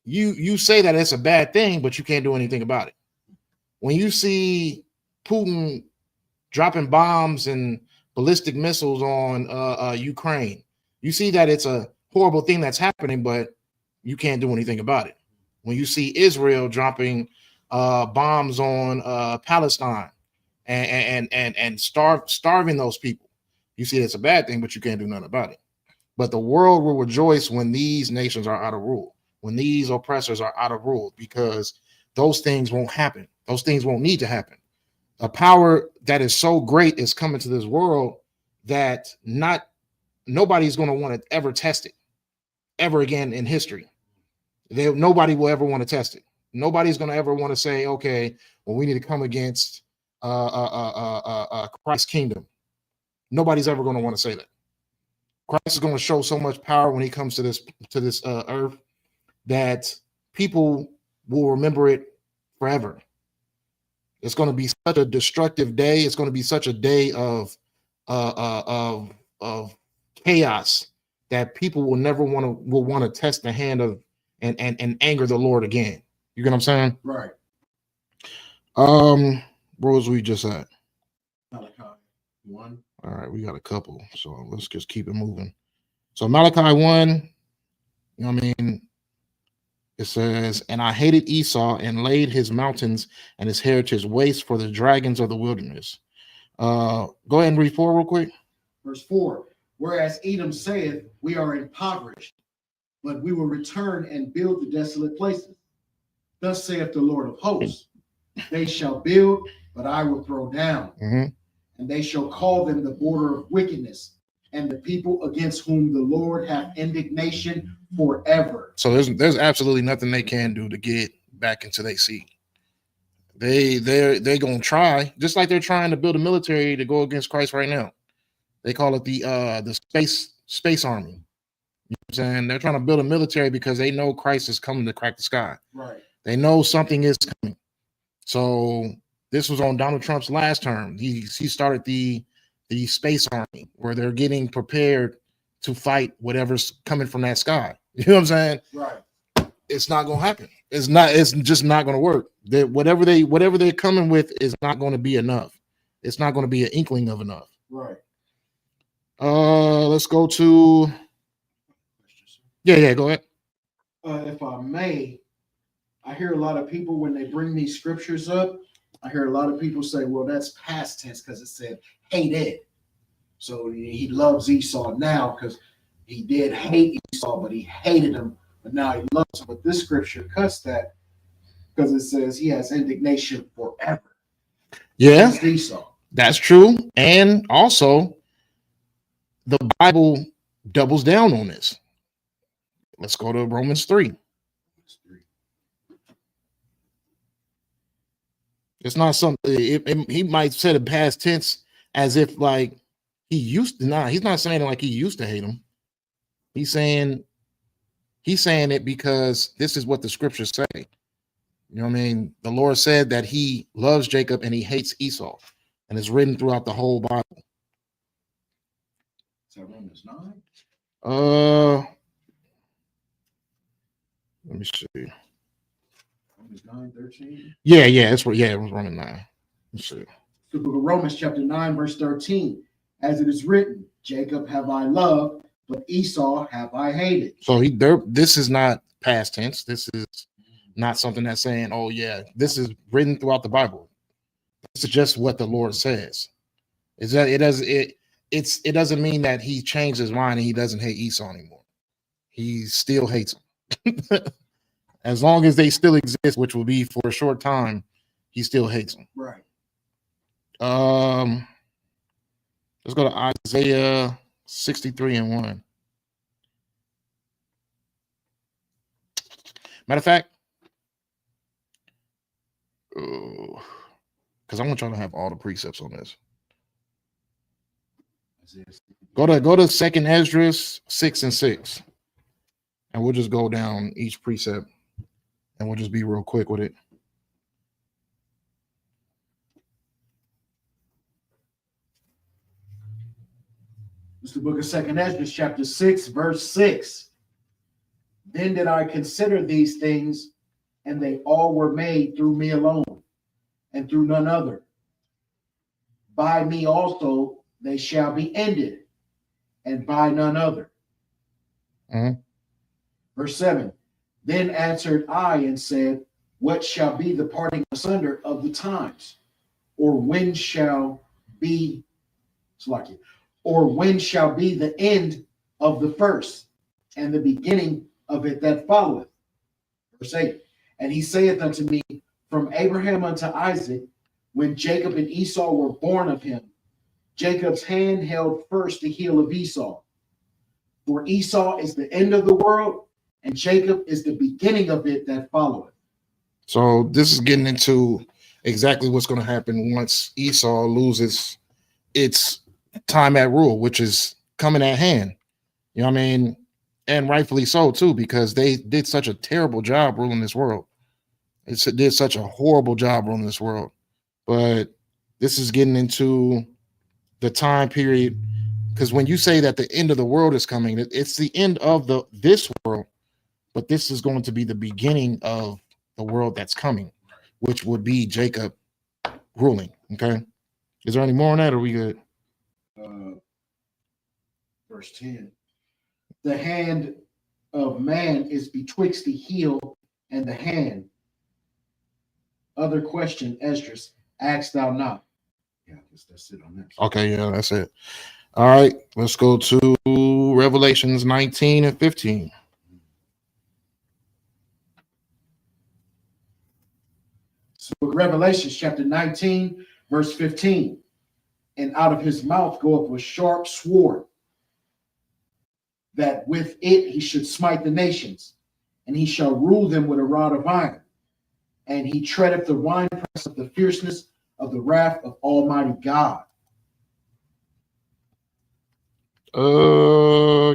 you say that it's a bad thing, but you can't do anything about it. When you see Putin dropping bombs and ballistic missiles on Ukraine, you see that it's a horrible thing that's happening, but you can't do anything about it. When you see Israel dropping bombs on Palestine and starving those people, you see it's a bad thing, but you can't do nothing about it. But the world will rejoice when these nations are out of rule, when these oppressors are out of rule, because those things won't happen. Those things won't need to happen. A power that is so great is coming to this world that nobody's going to want to ever test it ever again in history. Nobody will ever want to test it. Nobody's going to ever want to say, okay, well, we need to come against Christ's kingdom. Nobody's ever going to want to say that. Christ is going to show so much power when he comes to this earth that people will remember it forever. It's going to be such a destructive day. It's going to be such a day of chaos that people will never want to test the hand of and anger the Lord again. You get what I'm saying? Right. Where was we just at? Malachi 1. All right, we got a couple, so let's just keep it moving. So Malachi 1, you know what I mean? It says, and I hated Esau and laid his mountains and his heritage waste for the dragons of the wilderness. Go ahead and read 4 real quick. Verse 4, whereas Edom saith, we are impoverished, but we will return and build the desolate places. Thus saith the Lord of hosts, they shall build, but I will throw down. Mm-hmm. And they shall call them the border of wickedness, and the people against whom the Lord hath indignation forever. So there's absolutely nothing they can do to get back into their seat. They're gonna try, just like they're trying to build a military to go against Christ right now. They call it the space army. You know what I'm saying? They're trying to build a military because they know Christ is coming to crack the sky. Right. They know something is coming. So this was on Donald Trump's last term. He started the space army where they're getting prepared to fight whatever's coming from that sky. You know what I'm saying? Right. It's not gonna happen. It's just not gonna work. Whatever they're coming with is not going to be enough. It's not going to be an inkling of enough. Right. Let's go to go ahead. If I may, I hear a lot of people when they bring these scriptures up, I hear a lot of people say, well, that's past tense because it said hated. So he loves Esau now because he did hate Esau, but he hated him, but now he loves him. But this scripture cuts that because it says he has indignation forever. Yeah, Esau. That's true. And also, the Bible doubles down on this. Let's go to Romans 3. It's not something he might say the past tense as if like he used to. Nah, he's not saying it like he used to hate him. He's saying it because this is what the scriptures say. You know what I mean? The Lord said that he loves Jacob and he hates Esau, and it's written throughout the whole Bible. Is that Romans 9? Let me see. Romans 9:13. Yeah, it was Romans 9. Let's see. The book of Romans, chapter 9, verse 13. As it is written, Jacob have I loved, but Esau have I hated. So this is not past tense. This is not something that's saying, oh yeah, this is written throughout the Bible. This is just what the Lord says. Is that it doesn't mean that he changed his mind and he doesn't hate Esau anymore. He still hates him. As long as they still exist, which will be for a short time, he still hates them. Right. Let's go to Isaiah 63:1. Matter of fact, because I want y'all to have all the precepts on this. Go to 2nd Esdras 6 and 6, and we'll just go down each precept, and we'll just be real quick with it. It's the book of 2nd Esdras, chapter 6, verse 6. Then did I consider these things, and they all were made through me alone, and through none other. By me also they shall be ended, and by none other. Mhm. Verse 7. Then answered I and said, what shall be the parting asunder of the times? Or when shall be, or when shall be the end of the first, and the beginning of it that followeth? Verse 8. And he saith unto me, from Abraham unto Isaac, when Jacob and Esau were born of him, Jacob's hand held first the heel of Esau. For Esau is the end of the world, and Jacob is the beginning of it that followeth. So this is getting into exactly what's going to happen once Esau loses its time at rule, which is coming at hand. You know what I mean? And rightfully so too, because they did such a terrible job ruling this world. It did such a horrible job ruling this world. But this is getting into the time period, because when you say that the end of the world is coming, it's the end of this world, but this is going to be the beginning of the world that's coming, which would be Jacob ruling. Okay, is there any more on that, or are we good? Verse 10. The hand of man is betwixt the heel and the hand. Other question, Esdras, asked thou not? Yeah, I guess that's it on that. Okay, yeah, that's it. All right, let's go to Revelations 19 and 15. So Revelations chapter 19, verse 15. And out of his mouth goeth a sharp sword, that with it he should smite the nations, and he shall rule them with a rod of iron. And he treadeth the winepress of the fierceness of the wrath of Almighty God.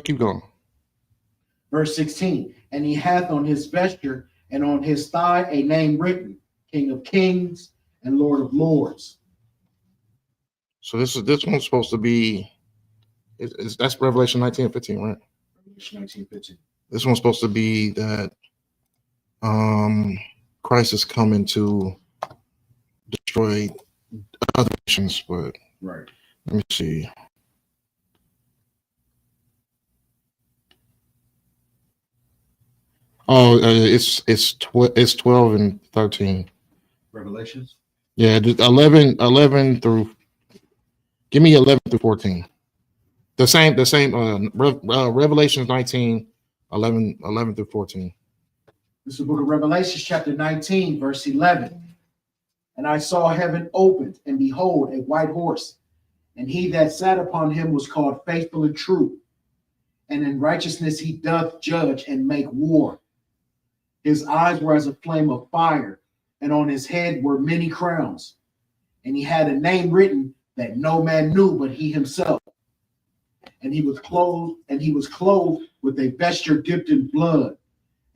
Keep going. Verse 16. And he hath on his vesture and on his thigh a name written, King of Kings and Lord of Lords. So this one's supposed to be, that's Revelation 19 and 15, right? Revelation 19, 15. This one's supposed to be that Christ is coming to destroy other nations, but right. Let me see. Oh, it's 12 and 13. Revelations. Yeah, 11 through. Give me 11 through 14. The same. Revelations 19, 11 through 14. This is the book of Revelation, chapter 19, verse 11. And I saw heaven opened, and behold, a white horse, and he that sat upon him was called Faithful and True, and in righteousness he doth judge and make war. His eyes were as a flame of fire, and on his head were many crowns. And he had a name written that no man knew but he himself. And he was clothed with a vesture dipped in blood,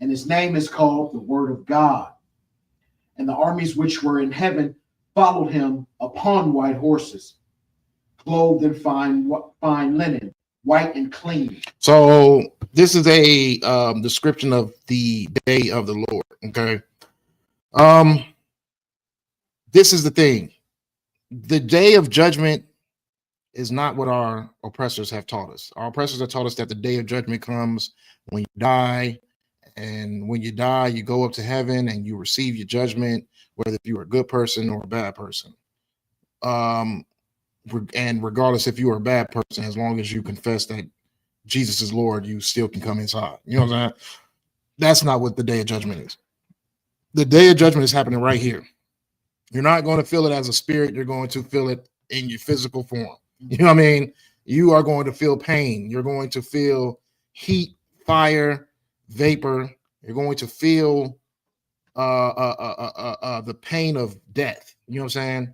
and his name is called the Word of God. And the armies which were in heaven followed him upon white horses, clothed in fine linen, white and clean. So this is a description of the day of the Lord. Okay. This is the thing. The day of judgment is not what our oppressors have taught us. Our oppressors have taught us that the day of judgment comes when you die. And when you die, you go up to heaven and you receive your judgment, whether if you're a good person or a bad person. And regardless if you are a bad person, as long as you confess that Jesus is Lord, you still can come inside. You know what I'm saying? That's not what the day of judgment is. The day of judgment is happening right here. You're not going to feel it as a spirit. You're going to feel it in your physical form. You know what I mean? You are going to feel pain. You're going to feel heat, fire, vapor. You're going to feel the pain of death. You know what I'm saying?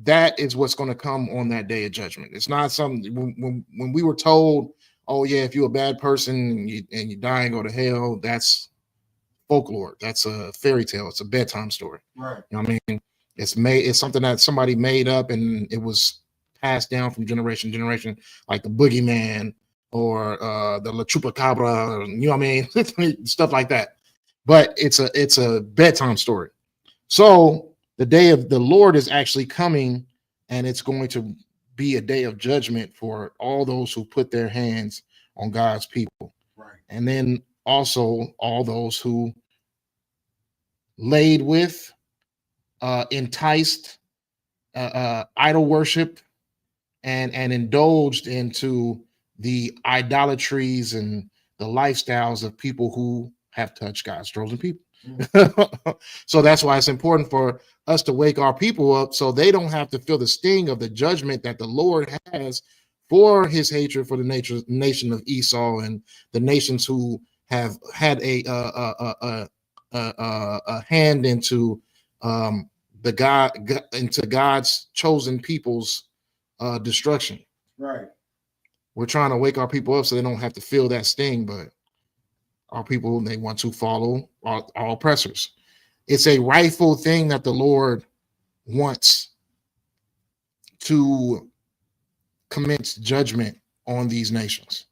That is what's going to come on that day of judgment. It's not something when we were told, oh yeah, if you're a bad person and you die and go to hell, that's folklore. That's a fairy tale. It's a bedtime story. Right. You know what I mean? It's something that somebody made up and it was passed down from generation to generation, like the boogeyman or the La Chupacabra, you know what I mean? Stuff like that. But it's a bedtime story. So the day of the Lord is actually coming, and it's going to be a day of judgment for all those who put their hands on God's people. Right. And then also all those who laid with, enticed, idol worship, and indulged into the idolatries and the lifestyles of people who have touched God's chosen people. So that's why it's important for us to wake our people up so they don't have to feel the sting of the judgment that the Lord has for his hatred for the nation of Esau and the nations who have had a hand into into God's chosen people's destruction. Right. We're trying to wake our people up so they don't have to feel that sting, but our people, they want to follow our oppressors. It's a rightful thing that the Lord wants to commence judgment on these nations.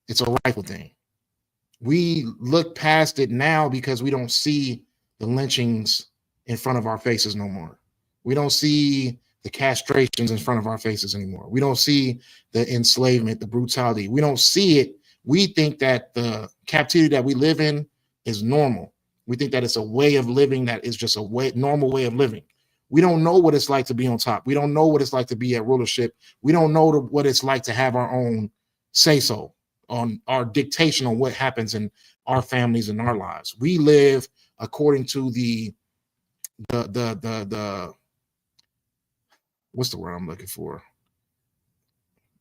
It's a rightful thing. We look past it now because we don't see the lynchings in front of our faces no more. We don't see the castrations in front of our faces anymore. We don't see the enslavement, the brutality. We don't see it. We think that the captivity that we live in is normal. We think that it's a way of living that is just a normal way of living. We don't know what it's like to be on top. We don't know what it's like to be at rulership. We don't know what it's like to have our own say-so on our dictation on what happens in our families and our lives. We live according to the what's the word I'm looking for?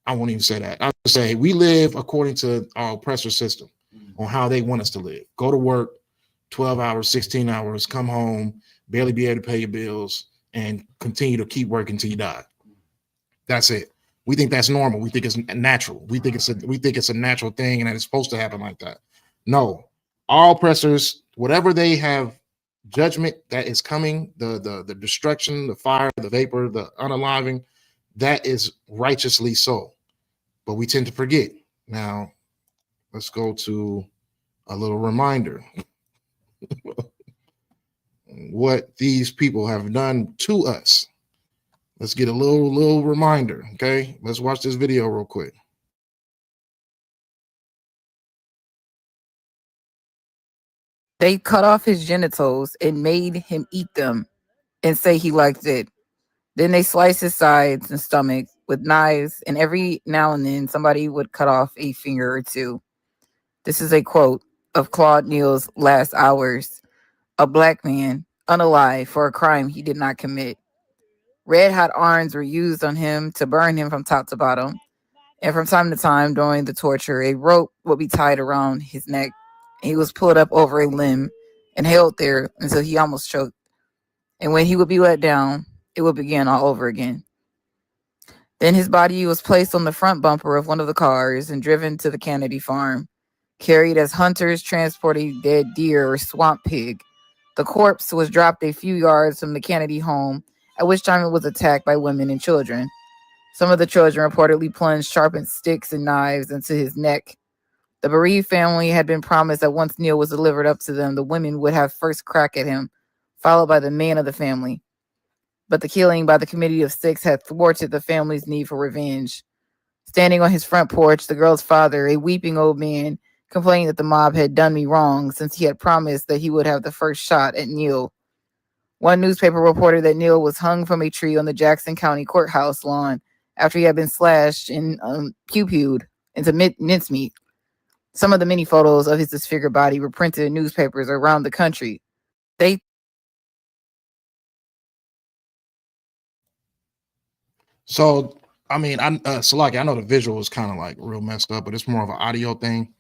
I won't even say that. I'll say we live according to our oppressor system on how they want us to live. Go to work 12 hours, 16 hours, come home, barely be able to pay your bills, and continue to keep working until you die. That's it. We think that's normal. We think it's natural. We think it's a natural thing and that it's supposed to happen like that. No, our oppressors, whatever they have judgment that is coming, the destruction, the fire, the vapor, the unaliving, that is righteously so. But we tend to forget. Now, let's go to a little reminder. What these people have done to us. Let's get a little reminder, okay? Let's watch this video real quick. They cut off his genitals and made him eat them and say he liked it. Then they sliced his sides and stomach with knives, and every now and then somebody would cut off a finger or two. This is a quote of Claude Neal's last hours. A black man, unalive for a crime he did not commit. Red hot irons were used on him to burn him from top to bottom. And from time to time during the torture, a rope would be tied around his neck. He was pulled up over a limb and held there until he almost choked. And when he would be let down, it would begin all over again. Then his body was placed on the front bumper of one of the cars and driven to the Kennedy farm, carried as hunters transport a dead deer or swamp pig. The corpse was dropped a few yards from the Kennedy home, at which time it was attacked by women and children. Some of the children reportedly plunged sharpened sticks and knives into his neck. The bereaved family had been promised that once Neal was delivered up to them, the women would have first crack at him, followed by the men of the family. But the killing by the Committee of Six had thwarted the family's need for revenge. Standing on his front porch, the girl's father, a weeping old man, complained that the mob had done me wrong since he had promised that he would have the first shot at Neal. One newspaper reported that Neal was hung from a tree on the Jackson County Courthouse lawn after he had been slashed and pew-pewed into mincemeat. Some of the many photos of his disfigured body were printed in newspapers around the country. So, I mean, Salaki, I know the visual is kind of like real messed up, but it's more of an audio thing.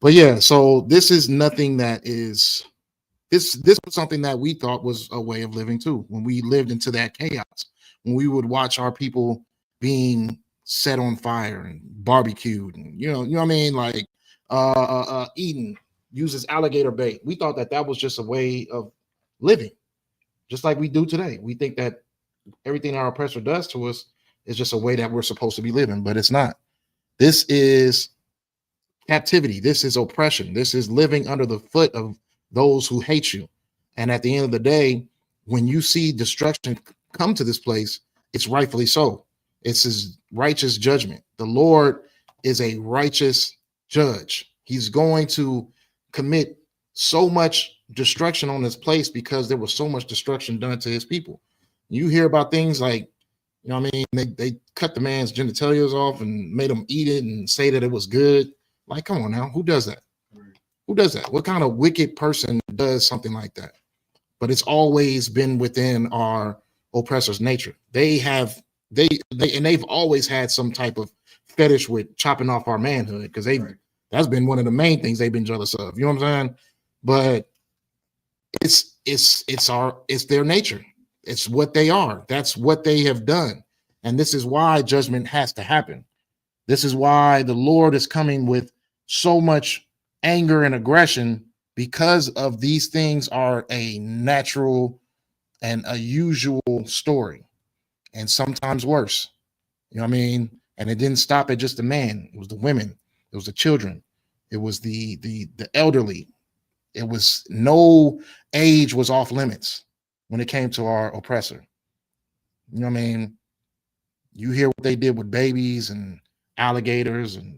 But yeah, so this is nothing that is this was something that we thought was a way of living too. When we lived into that chaos, when we would watch our people being set on fire and barbecued, and you know what I mean, like eaten, uses alligator bait. We thought that was just a way of living, just like we do today. We think that everything our oppressor does to us is just a way that we're supposed to be living, but it's not. This is captivity. This is oppression. This is living under the foot of those who hate you. And at the end of the day, when you see destruction come to this place, it's rightfully so. It's his righteous judgment. The Lord is a righteous judge. He's going to commit so much destruction on this place because there was so much destruction done to his people. You hear about things like, you know what I mean? They cut the man's genitalias off and made him eat it and say that it was good. Like, come on now, who does that? Who does that? What kind of wicked person does something like that? But it's always been within our oppressor's nature. They've always had some type of fetish with chopping off our manhood because that's been one of the main things they've been jealous of. You know what I'm saying? But it's their nature. It's what they are. That's what they have done. And this is why judgment has to happen. This is why the Lord is coming with so much anger and aggression, because of these things are a natural and a usual story, and sometimes worse. You know what I mean? And it didn't stop at just the man. It was the women. It was the children. It was the elderly. It was no age was off limits when it came to our oppressor. You know what I mean? You hear what they did with babies and alligators and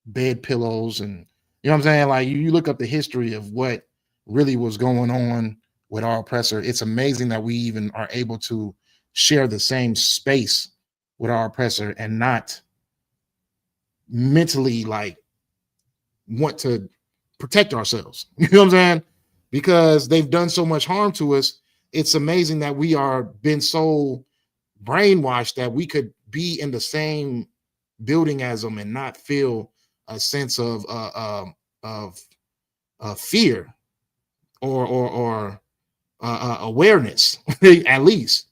bed pillows, and you know what I'm saying? Like you look up the history of what really was going on with our oppressor. It's amazing that we even are able to share the same space with our oppressor and not mentally like want to protect ourselves. You know what I'm saying? Because they've done so much harm to us. It's amazing that we are been so brainwashed that we could be in the same building as them and not feel a sense of fear or awareness, at least.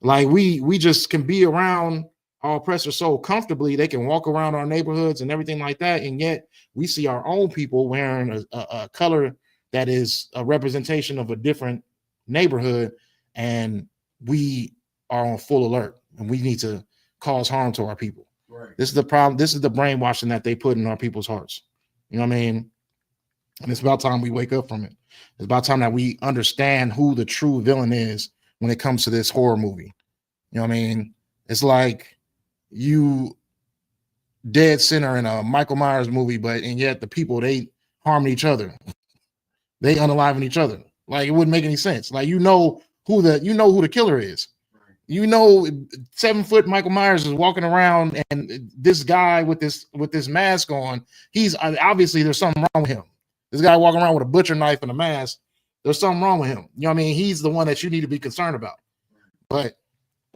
Like we just can be around our oppressor so comfortably. They can walk around our neighborhoods and everything like that, and yet we see our own people wearing a color that is a representation of a different neighborhood, and we are on full alert, and we need to cause harm to our people. Right. This is the problem. This is the brainwashing that they put in our people's hearts. You know what I mean? And it's about time we wake up from it. It's about time that we understand who the true villain is when it comes to this horror movie. You know what I mean? It's like you dead center in a Michael Myers movie, and yet the people, they harm each other. They unaliven each other. Like it wouldn't make any sense. Like you know who the killer is. You know, 7-foot Michael Myers is walking around, and this guy with this mask on, he's obviously there's something wrong with him. This guy walking around with a butcher knife and a mask, there's something wrong with him. You know what I mean? He's the one that you need to be concerned about. But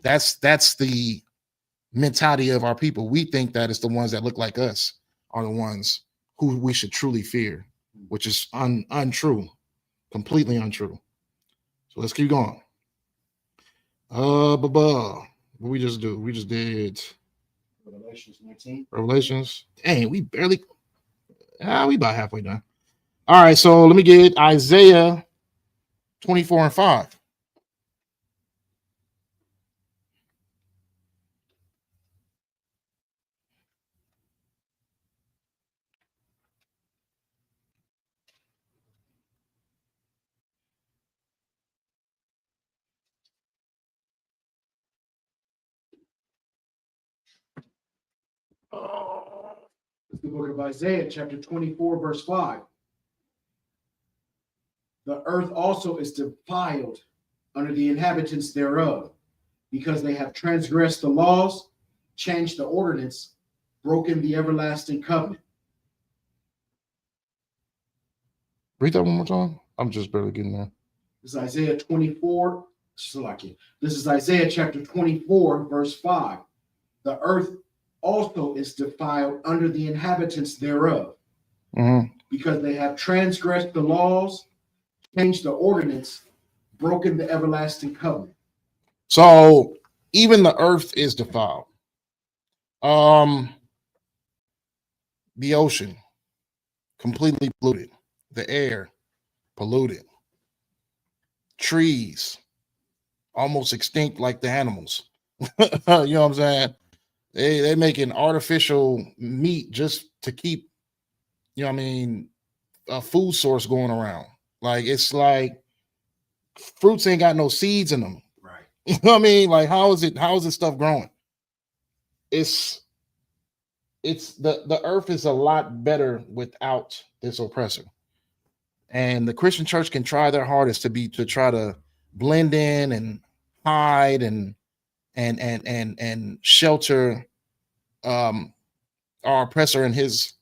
that's the mentality of our people. We think that it's the ones that look like us are the ones who we should truly fear, which is untrue, completely untrue. So let's keep going. What we just do? We just did Revelations 19. Revelations. Dang, we about halfway done. All right, so let me get Isaiah 24 and 5. It's the book of Isaiah, chapter 24, verse 5. The earth also is defiled under the inhabitants thereof, because they have transgressed the laws, changed the ordinance, broken the everlasting covenant. Read that one more time. I'm just barely getting there. This is Isaiah 24. This is Isaiah chapter 24, verse 5. The earth also is defiled under the inhabitants thereof, because they have transgressed the laws, changed the ordinance, broken the everlasting covenant. So even the earth is defiled. The ocean completely polluted. The air polluted. Trees almost extinct like the animals. You know what I'm saying? They making artificial meat just to keep, you know what I mean, a food source going around. Like it's like fruits ain't got no seeds in them. Right. You know what I mean? Like how is this stuff growing? It's the earth is a lot better without this oppressor. And the Christian church can try their hardest to try to blend in and hide and shelter our oppressor and his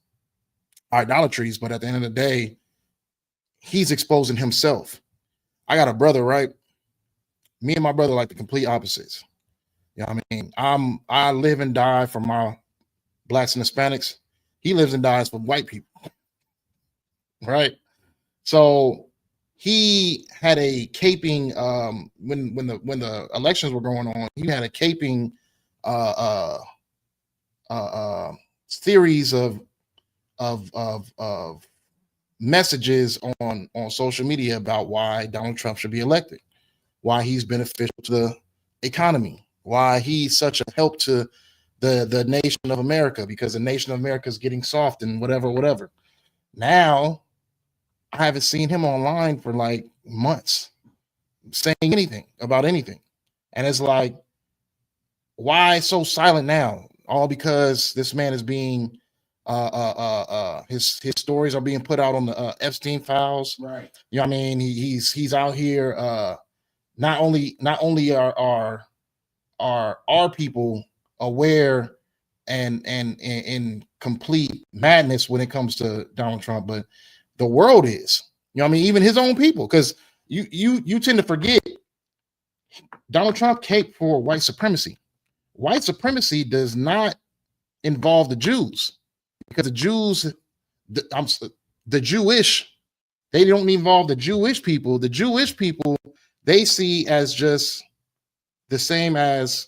idolatries, but at the end of the day, he's exposing himself. I got a brother, right? Me and my brother like the complete opposites. You know what I mean? I live and die for my blacks and Hispanics. He lives and dies for white people. Right? So he had a caping when the elections were going on, he had a caping series of messages on social media about why Donald Trump should be elected, why he's beneficial to the economy, why he's such a help to the nation of America, because the nation of America is getting soft and whatever. Now, I haven't seen him online for like months saying anything about anything. And it's like, why so silent now? All because this man is being his stories are being put out on the Epstein files. Right. You know what I mean? He's out here not only are our people aware and in complete madness when it comes to Donald Trump, but the world is. You know what I mean? Even his own people, because you tend to forget Donald Trump caped for white supremacy. White supremacy does not involve the Jews, because the Jews, the Jewish, they don't involve the Jewish people. The Jewish people, they see as just the same as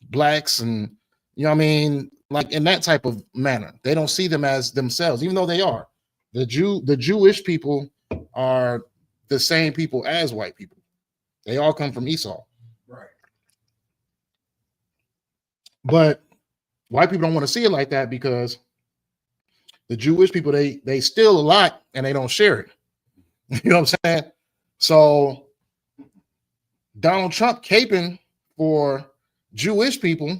blacks, and you know what I mean, like in that type of manner. They don't see them as themselves, even though they are. The Jewish people are the same people as white people. They all come from Esau. Right. But white people don't want to see it like that, because the Jewish people, they steal a lot and they don't share it. You know what I'm saying? So Donald Trump caping for Jewish people,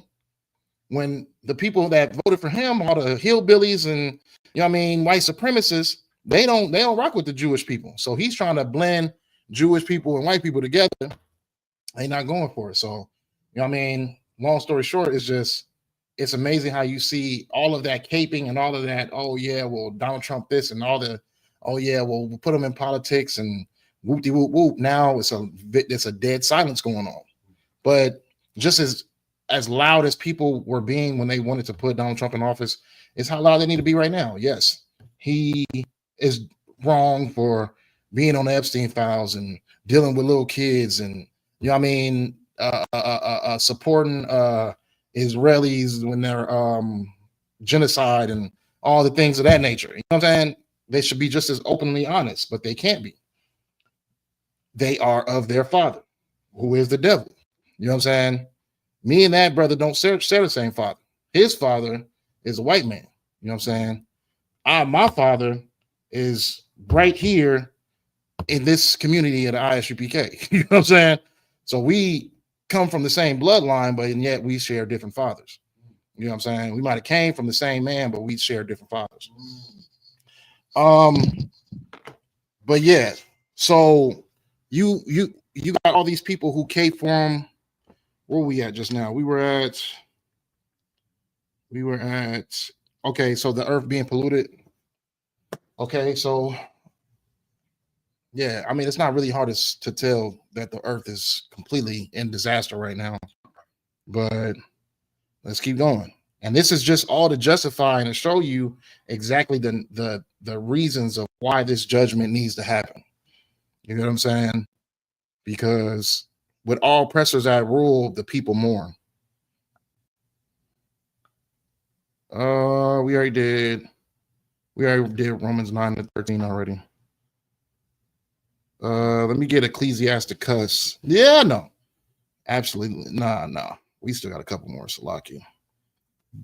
when the people that voted for him are the hillbillies and, you know what I mean, white supremacists, they don't rock with the Jewish people. So he's trying to blend Jewish people and white people together. They're not going for it. So, you know what I mean? Long story short, it's amazing how you see all of that caping and all of that. Oh yeah, well, Donald Trump this and all the, oh yeah, well, we'll put him in politics and whoop-de whoop whoop. Now it's a dead silence going on. But just as loud as people were being when they wanted to put Donald Trump in office, is how loud they need to be right now. Yes, he is wrong for being on the Epstein files and dealing with little kids, and you know what I mean, supporting Israelis when they're genocide and all the things of that nature. You know what I'm saying? They should be just as openly honest, but they can't be. They are of their father, who is the devil. You know what I'm saying? Me and that brother don't share the same father. His father is a white man. You know what I'm saying? My father is right here in this community at the ISUPK. You know what I'm saying? So we come from the same bloodline, but yet we share different fathers. You know what I'm saying? We might have came from the same man, but we share different fathers. But yeah, so you got all these people who cape for him. Where were we at just now? We were at okay, so the earth being polluted. Okay, so yeah, I mean, it's not really hard to tell that the earth is completely in disaster right now, but let's keep going. And this is just all to justify and to show you exactly the reasons of why this judgment needs to happen. You know what I'm saying? Because with all oppressors at rule, the people mourn. We already did Romans 9-13 already. Let me get Ecclesiasticus. Yeah, no. Absolutely. Nah. We still got a couple more, Salaki.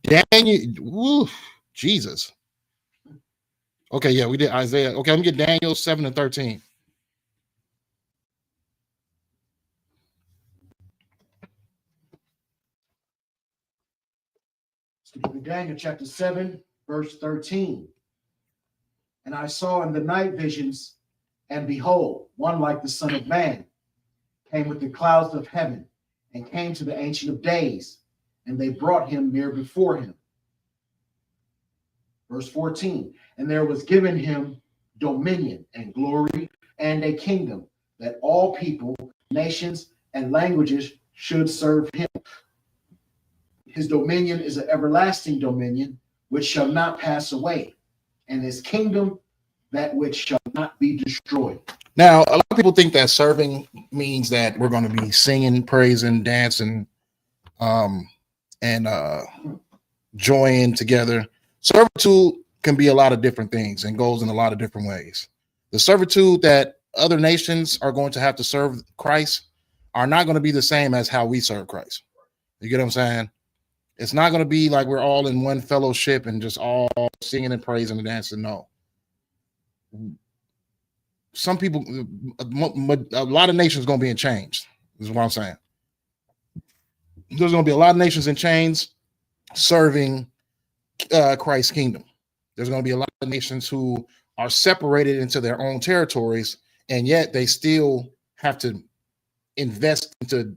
Daniel, Jesus. Okay, yeah, we did Isaiah. Okay, let me get Daniel 7 and 13. Daniel chapter 7, verse 13. And I saw in the night visions, and behold, one like the Son of Man came with the clouds of heaven, and came to the Ancient of Days, and they brought him near before him. Verse 14. And there was given him dominion and glory and a kingdom, that all people, nations, and languages should serve him. His dominion is an everlasting dominion which shall not pass away, and his kingdom that which shall not be destroyed. Now, a lot of people think that serving means that we're going to be singing, praising, dancing, and joining together. Servitude can be a lot of different things and goes in a lot of different ways. The servitude that other nations are going to have to serve Christ are not going to be the same as how we serve Christ. You get what I'm saying? It's not going to be like we're all in one fellowship and just all singing and praising and dancing. No. Some people, a lot of nations going to be in chains. Is what I'm saying. There's going to be a lot of nations in chains serving Christ's kingdom. There's going to be a lot of nations who are separated into their own territories, and yet they still have to invest into,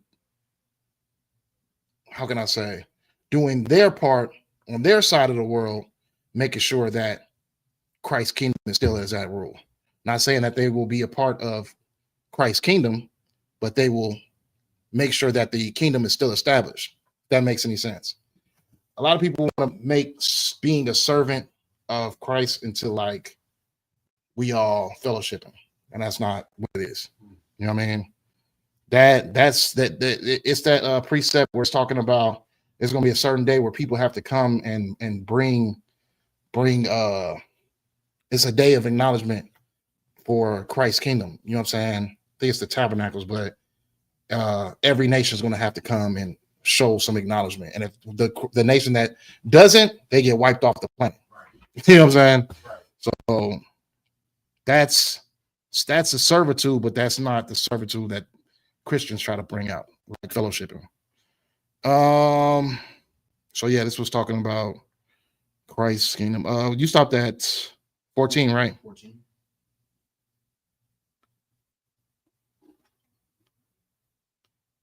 how can I say, doing their part on their side of the world, making sure that Christ's kingdom is still as that rule. Not saying that they will be a part of Christ's kingdom, but they will make sure that the kingdom is still established. If that makes any sense. A lot of people want to make being a servant of Christ into like we all fellowship him, and that's not what it is. You know what I mean? That's it's that precept where it's talking about there's going to be a certain day where people have to come and bring it's a day of acknowledgement for Christ's kingdom. You know what I'm saying? I think it's the tabernacles, but every nation is going to have to come and show some acknowledgement. And if the nation that doesn't, they get wiped off the planet. Right. You know what I'm saying? Right. So that's a servitude, but that's not the servitude that Christians try to bring out, like fellowshipping. So yeah, this was talking about Christ's kingdom. You stopped at 14, right? 14.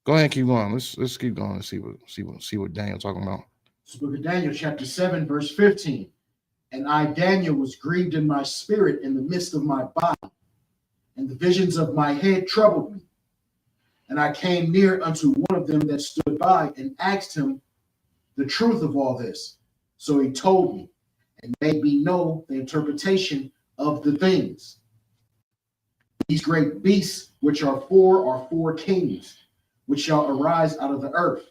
Go ahead and keep going. Let's keep going and see what Daniel's talking about. This book of Daniel, chapter 7, verse 15. And I, Daniel, was grieved in my spirit in the midst of my body, and the visions of my head troubled me. And I came near unto one of them that stood by and asked him the truth of all this. So he told me and made me know the interpretation of the things. These great beasts, which are four kings, which shall arise out of the earth.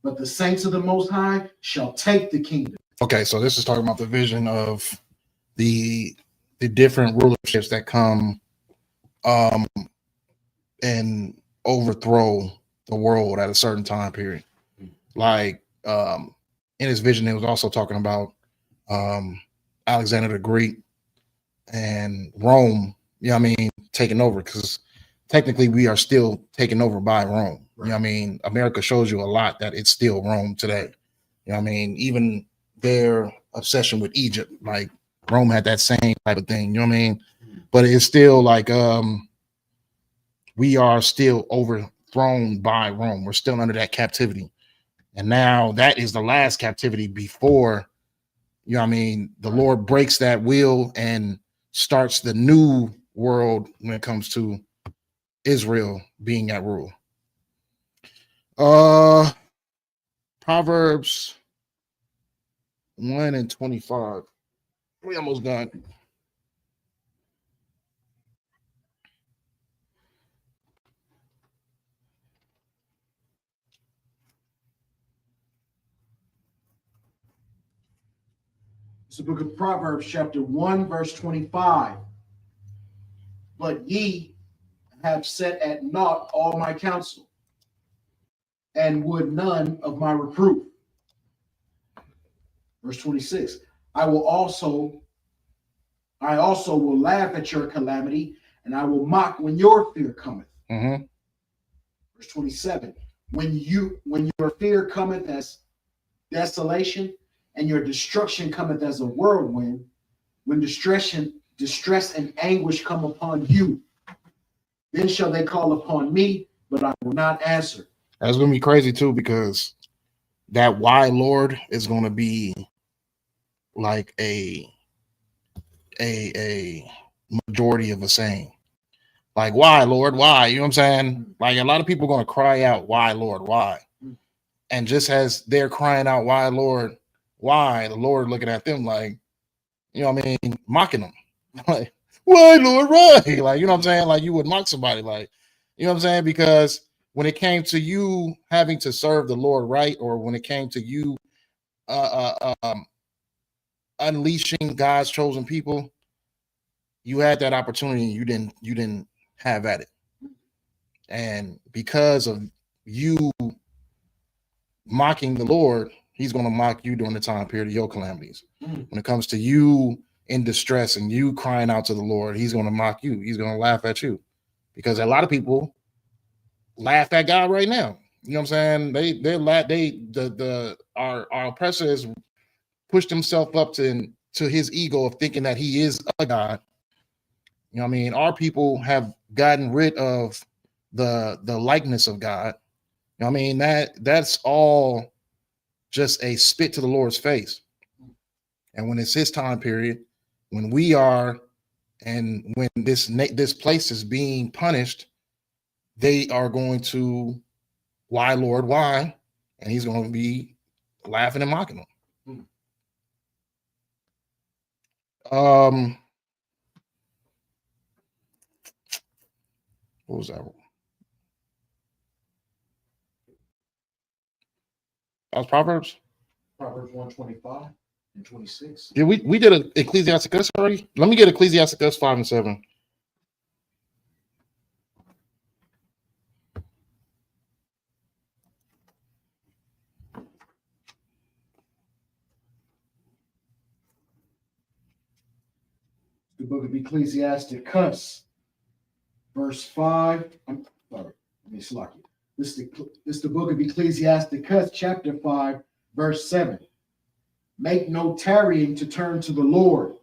But the saints of the Most High shall take the kingdom. Okay, so this is talking about the vision of the different rulerships that come and overthrow the world at a certain time period. Like in his vision, it was also talking about Alexander the Great and Rome, you know what I mean, taking over, because technically we are still taken over by Rome. Right. You know what I mean? America shows you a lot that it's still Rome today. You know what I mean? Even their obsession with Egypt, like Rome had that same type of thing, you know what I mean? But it's still like we are still overthrown by Rome. We're still under that captivity. And now that is the last captivity before, you know what I mean, the Lord breaks that wheel and starts the new world when it comes to Israel being at rule. Proverbs 1 and 25. We almost done. It's the book of Proverbs, chapter 1, verse 25. But ye have set at naught all my counsel, and would none of my reproof. Verse 26. I also will laugh at your calamity, and I will mock when your fear cometh. Mm-hmm. Verse 27. When your fear cometh as desolation, and your destruction cometh as a whirlwind, when distress and anguish come upon you, then shall they call upon me, but I will not answer. That's gonna be crazy too, because that why Lord is gonna be like a majority of a saying. Like, why, Lord? Why? You know what I'm saying? Like, a lot of people are gonna cry out, why, Lord, why? And just as they're crying out, why, Lord, why, the Lord looking at them like, you know what I mean, mocking them. Like, why, Lord, why? Like, you know what I'm saying? Like, you would mock somebody, like, you know what I'm saying? Because when it came to you having to serve the Lord right, or when it came to you unleashing God's chosen people, you had that opportunity and you didn't have at it. And because of you mocking the Lord, he's going to mock you during the time period of your calamities. When it comes to you in distress and you crying out to the Lord, he's going to mock you. He's going to laugh at you, because a lot of people laugh at God right now. You know what I'm saying? Our oppressor has pushed himself up to his ego of thinking that he is a God. You know what I mean? Our people have gotten rid of the likeness of God. You know what I mean? That's all just a spit to the Lord's face. And when it's his time period, when we are, and when this place is being punished, they are going to, why, Lord, why? And he's going to be laughing and mocking them. What was that? That was Proverbs? Proverbs 125 and 26. Yeah, we did an Ecclesiasticus already. Let me get Ecclesiasticus 5 and 7. The book of Ecclesiasticus, verse 5. I'm sorry, let me slack you. This is the book of Ecclesiasticus, chapter 5, verse 7. Make no tarrying to turn to the Lord,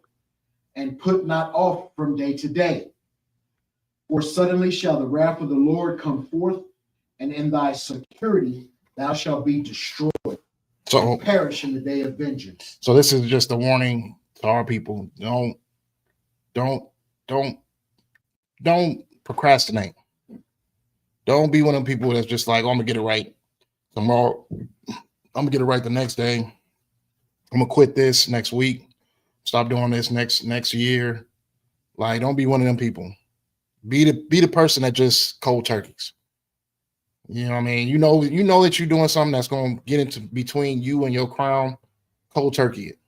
and put not off from day to day. For suddenly shall the wrath of the Lord come forth, and in thy security thou shalt be destroyed. So perish in the day of vengeance. So this is just a warning to our people. Don't procrastinate. Don't be one of them people that's just like, oh, I'm gonna get it right tomorrow. I'm gonna get it right the next day. I'm gonna quit this next week. Stop doing this next year. Like, don't be one of them people. Be the person that just cold turkeys. You know what I mean? You know that you're doing something that's gonna get into between you and your crown. Cold turkey it.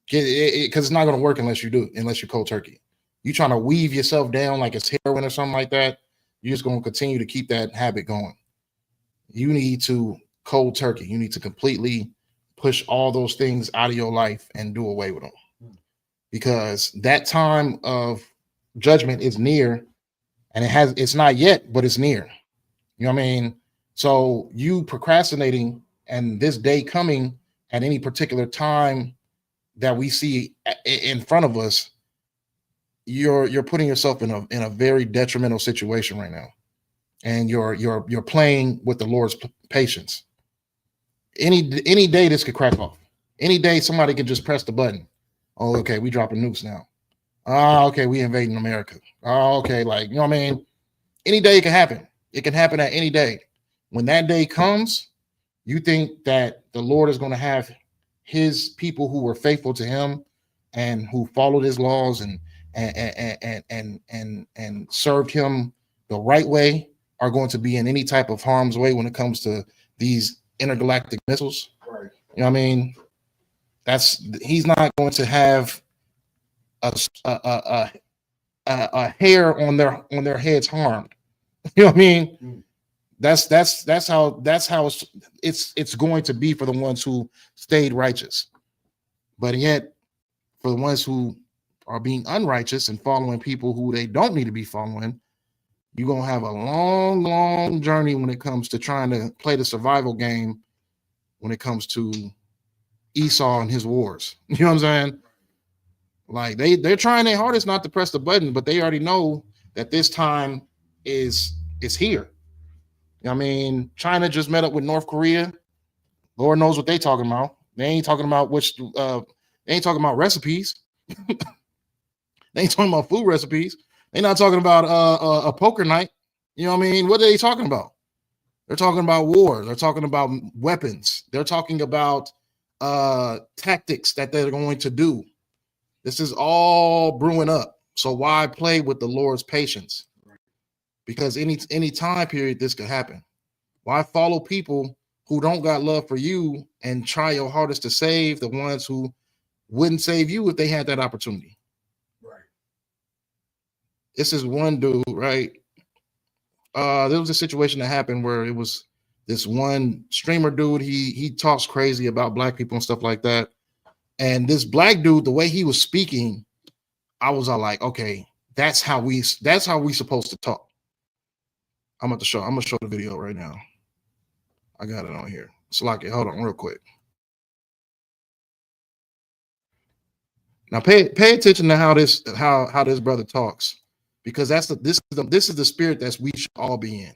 Get it, because it's not gonna work unless you cold turkey it. You trying to weave yourself down like it's heroin or something like that. You're just gonna continue to keep that habit going. You need to cold turkey. You need to completely push all those things out of your life and do away with them, because that time of judgment is near, and it's not yet, but it's near. You know what I mean? So you procrastinating and this day coming at any particular time that we see in front of us, you're putting yourself in a very detrimental situation right now, and you're playing with the Lord's patience. Any day this could crack off. Any day somebody could just press the button. Oh, okay, we dropping nukes now. Oh, okay, we invading America. Oh, okay, like, you know what I mean? Any day it can happen. It can happen at any day. When that day comes, you think that the Lord is going to have his people who were faithful to him and who followed his laws and served him the right way are going to be in any type of harm's way when it comes to these intergalactic missiles. Right. You know what I mean? He's not going to have a hair on their heads harmed. You know what I mean? That's how it's going to be for the ones who stayed righteous. But yet, for the ones who are being unrighteous and following people who they don't need to be following, you're gonna have a long, long journey when it comes to trying to play the survival game when it comes to Esau and his wars. You know what I'm saying? Like they're trying their hardest not to press the button, but they already know that this time is here. I mean, China just met up with North Korea. Lord knows what they talking about. They ain't talking about they ain't talking about recipes. They ain't talking about food recipes. They're not talking about a poker night. You know what I mean? What are they talking about? They're talking about war. They're talking about weapons. They're talking about tactics that they're going to do. This is all brewing up. So why play with the Lord's patience? Because any time period this could happen. Why follow people who don't got love for you and try your hardest to save the ones who wouldn't save you if they had that opportunity? Right. This is one dude, right? There was a situation that happened where it was this one streamer dude. He talks crazy about black people and stuff like that. And this black dude, the way he was speaking, I was all like, okay, that's how we supposed to talk. I'm gonna show the video right now. I got it on here. So like it, hold on real quick. Now pay attention to how this brother talks, because this is the spirit that we should all be in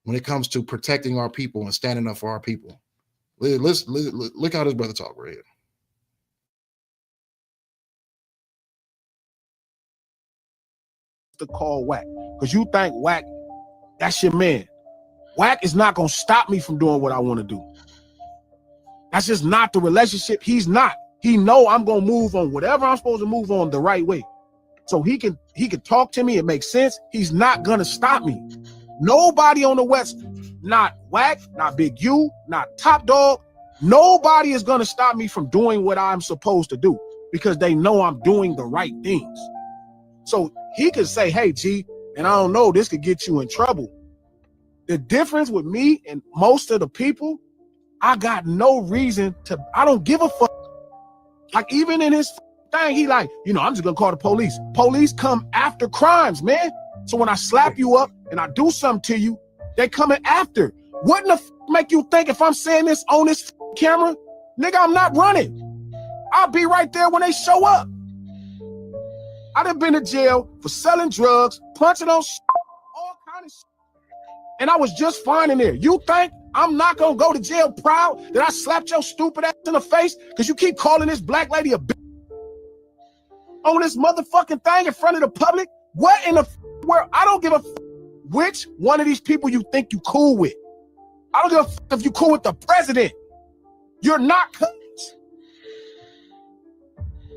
when it comes to protecting our people and standing up for our people. Look how this brother talk right here. To call Whack, because you think Whack, that's your man. Whack is not gonna stop me from doing what I want to do. That's just not the relationship. He's not. He know I'm gonna move on whatever I'm supposed to move on the right way. So he can talk to me. It makes sense. He's not gonna stop me. Nobody on the West, not Whack, not Big U, not Top Dog. Nobody is gonna stop me from doing what I'm supposed to do, because they know I'm doing the right things. So he could say, hey, G, and I don't know, this could get you in trouble. The difference with me and most of the people, I got no reason to, I don't give a fuck. Like even in his thing, he like, I'm just gonna call the police. Police come after crimes, man. So when I slap you up and I do something to you, they coming after. Wouldn't the make you think if I'm saying this on this camera, nigga, I'm not running. I'll be right there when they show up. I done been to jail for selling drugs, punching on all kind of shit. And I was just fine in there. You think I'm not gonna go to jail proud that I slapped your stupid ass in the face because you keep calling this black lady a bitch on this motherfucking thing in front of the public? What in the world? I don't give a which one of these people you think you cool with. I don't give a if you cool with the president. You're not cuz.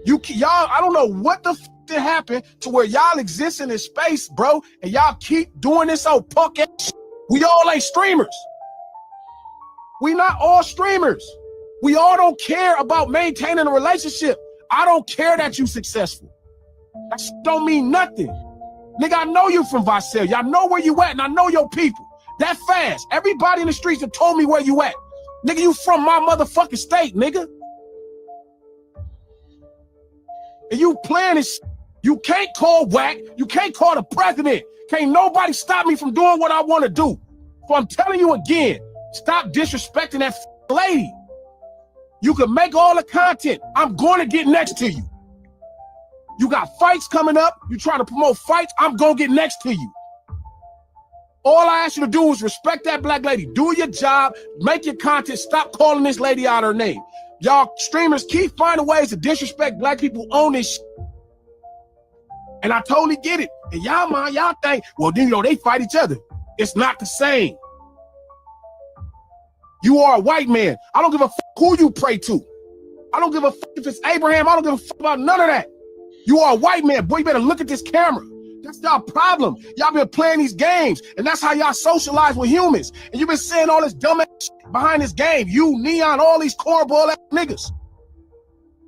Y'all, I don't know what the to happen to where y'all exist in this space, bro, and y'all keep doing this old punk ass shit. We all ain't streamers. We not all streamers. We all don't care about maintaining a relationship. I don't care that you successful. That shit don't mean nothing. Nigga, I know you from Visalia. I know where you at, and I know your people. That fast. Everybody in the streets have told me where you at. Nigga, you from my motherfucking state, nigga. And you playing this shit. You can't call Whack. You can't call the president. Can't nobody stop me from doing what I want to do. So I'm telling you again, stop disrespecting that lady. You can make all the content. I'm going to get next to you. You got fights coming up. You trying to promote fights. I'm going to get next to you. All I ask you to do is respect that black lady. Do your job. Make your content. Stop calling this lady out her name. Y'all streamers keep finding ways to disrespect black people on this shit. And I totally get it. And y'all think, well, they fight each other. It's not the same. You are a white man. I don't give a fuck who you pray to. I don't give a fuck if it's Abraham. I don't give a fuck about none of that. You are a white man. Boy, you better look at this camera. That's y'all problem. Y'all been playing these games, and that's how y'all socialize with humans. And you've been saying all this dumb ass shit behind this game. You, Neon, all these cornball ass niggas.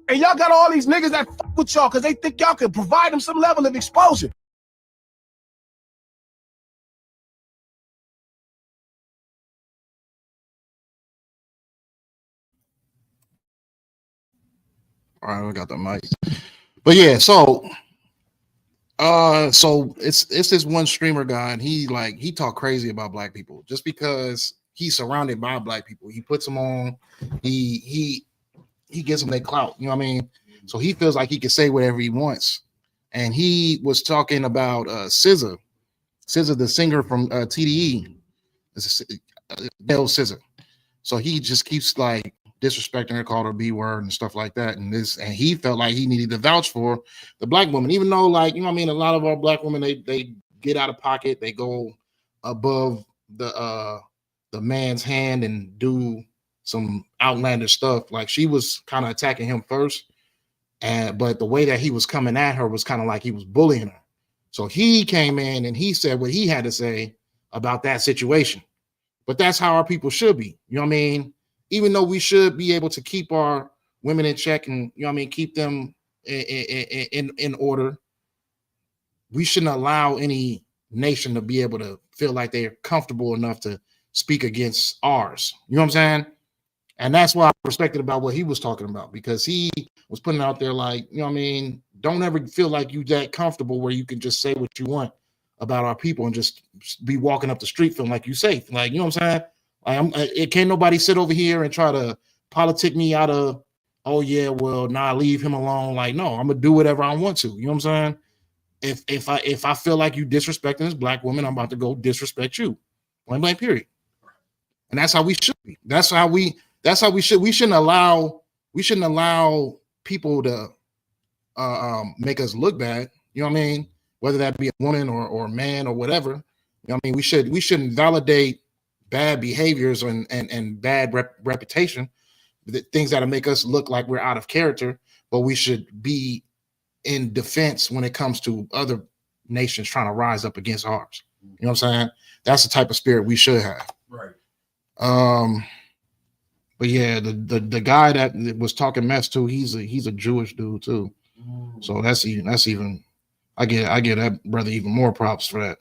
And y'all got all these niggas that fuck with y'all because they think y'all can provide them some level of exposure. All right, we got the mic. But yeah, so it's this one streamer guy, and he talk crazy about black people just because he's surrounded by black people. He puts them on, he gives them their clout, you know what I mean? So he feels like he can say whatever he wants. And he was talking about SZA, the singer from TDE, Male SZA. So he just keeps like disrespecting her, called her B word and stuff like that. And he felt like he needed to vouch for the black woman, even though, like, you know what I mean, a lot of our black women, they get out of pocket, they go above the man's hand and do some outlandish stuff. Like, she was kind of attacking him first, but the way that he was coming at her was kind of like he was bullying her. So he came in and he said what he had to say about that situation. But that's how our people should be. You know what I mean? Even though we should be able to keep our women in check and, you know what I mean, keep them in order, we shouldn't allow any nation to be able to feel like they're comfortable enough to speak against ours. You know what I'm saying? And that's what I respected about what he was talking about, because he was putting out there like, you know what I mean, don't ever feel like you that comfortable where you can just say what you want about our people and just be walking up the street feeling like you safe. Like, you know what I'm saying? Like, it can't nobody sit over here and try to politic me out of, oh yeah, well, nah, leave him alone. Like, no, I'm gonna do whatever I want to. You know what I'm saying? If I feel like you disrespecting this black woman, I'm about to go disrespect you. Point blank, period. And that's how we should be. That's how we should. We shouldn't allow people to make us look bad. You know what I mean? Whether that be a woman or a man or whatever. You know what I mean? We shouldn't validate bad behaviors and bad reputation, the things that'll make us look like we're out of character, but we should be in defense when it comes to other nations trying to rise up against ours. You know what I'm saying? That's the type of spirit we should have. Right. But yeah, the guy that was talking mess too, he's a Jewish dude too. So that's even I get that brother even more props for that.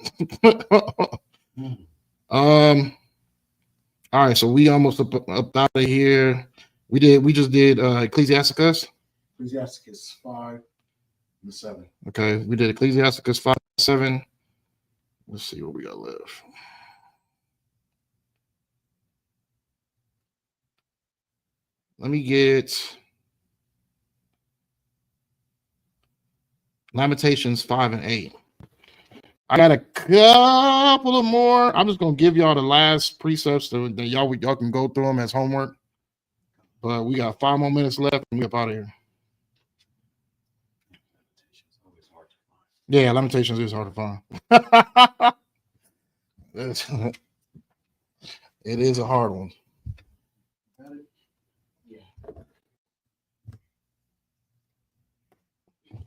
All right, so we almost up out of here. We just did Ecclesiasticus 5 and 7. Okay, we did Ecclesiasticus 5 and 7. Let's see what we got left. Let me get Lamentations 5 and 8. I got a couple of more. I'm just gonna give y'all the last precepts that y'all can go through them as homework. But we got 5 more minutes left and we up out of here. Yeah, Lamentations is hard to find. It is a hard one.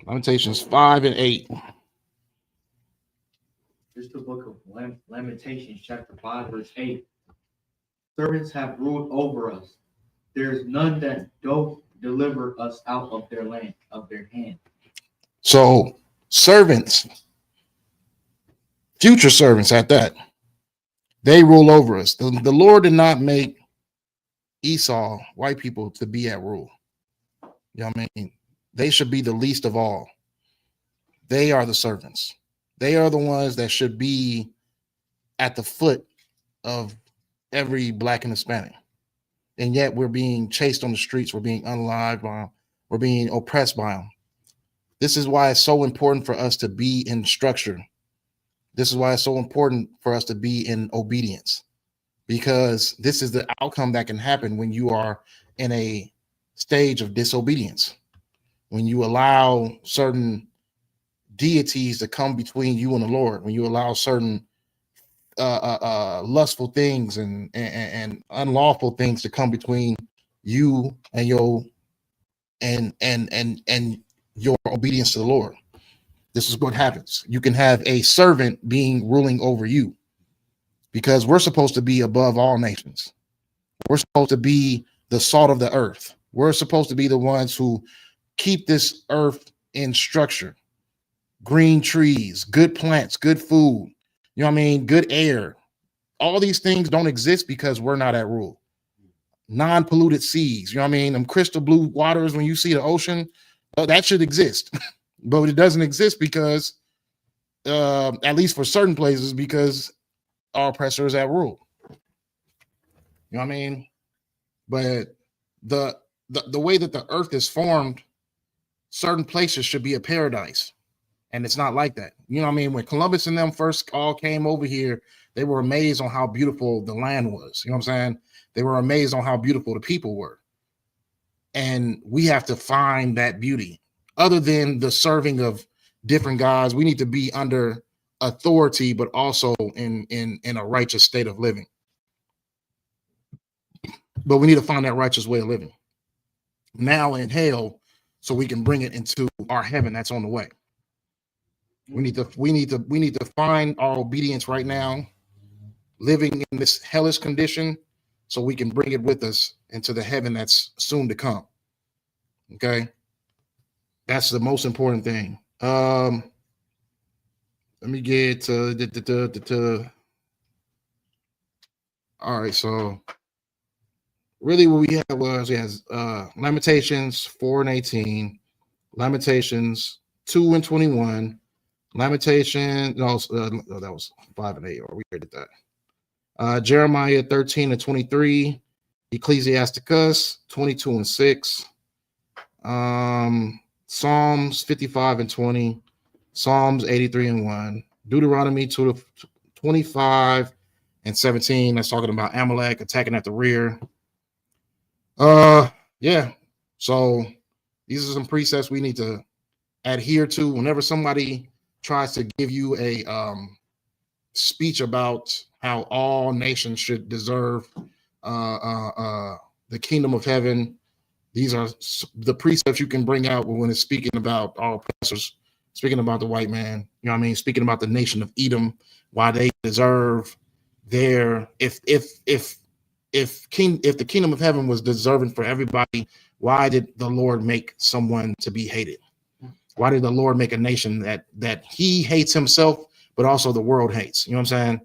Lamentations 5 and 8. This is the book of Lamentations, chapter 5, verse 8. Servants have ruled over us. There is none that don't deliver us out of their land, of their hand. So servants, future servants at that, they rule over us. The Lord did not make Esau, white people, to be at rule. You know what I mean? They should be the least of all. They are the servants. They are the ones that should be at the foot of every black and Hispanic. And yet we're being chased on the streets. We're being unalived by them. We're being oppressed by them. This is why it's so important for us to be in structure. This is why it's so important for us to be in obedience, because this is the outcome that can happen when you are in a stage of disobedience. When you allow certain deities to come between you and the Lord, when you allow certain lustful things and unlawful things to come between you and your obedience to the Lord. This is what happens. You can have a servant ruling over you, because we're supposed to be above all nations. We're supposed to be the salt of the earth. We're supposed to be the ones who keep this earth in structure. Green trees, good plants, good food, you know what I mean? Good air. All these things don't exist because we're not at rule. non-polluted seas. You know what I mean? Them crystal blue waters when you see the ocean, that should exist. But it doesn't exist because, at least for certain places, because our oppressor is at rule. You know what I mean? But the way that the earth is formed, certain places should be a paradise. And it's not like that. You know what I mean? When Columbus and them first all came over here, they were amazed on how beautiful the land was. You know what I'm saying? They were amazed on how beautiful the people were. And we have to find that beauty. Other than the serving of different gods, we need to be under authority, but also in a righteous state of living. But we need to find that righteous way of living now in hell, so we can bring it into our heaven that's on the way. We need to find our obedience right now, living in this hellish condition, so we can bring it with us into the heaven that's soon to come. Okay, that's the most important thing. Let me get to all right. So really, what we had was Lamentations 4:18, Lamentations 2:21. Lamentation, no, that was 5:8, or we did that. Jeremiah 13:23, Ecclesiasticus 22:6, Psalms 55:20, Psalms 83:1, Deuteronomy 25:17. That's talking about Amalek attacking at the rear. Yeah. So these are some precepts we need to adhere to whenever somebody tries to give you a speech about how all nations should deserve the kingdom of heaven. These are the precepts you can bring out when it's speaking about our oppressors, speaking about the white man, you know what I mean, speaking about the nation of Edom, why they deserve their if the kingdom of heaven was deserving for everybody, why did the Lord make someone to be hated? Why did the Lord make a nation that he hates himself, but also the world hates? You know what I'm saying?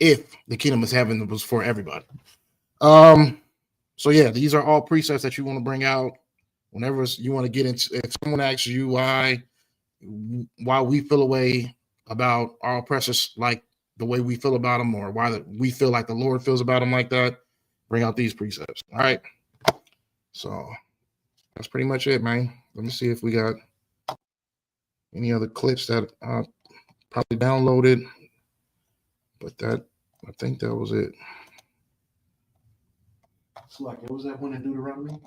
If the kingdom of heaven was for everybody. So yeah, these are all precepts that you want to bring out whenever you want to get into. If someone asks you why we feel a way about our oppressors like the way we feel about them, or why we feel like the Lord feels about them like that, bring out these precepts. All right. So that's pretty much it, man. Let me see if we got any other clips that I probably downloaded, but I think that was it. So like, what was that one in Deuteronomy?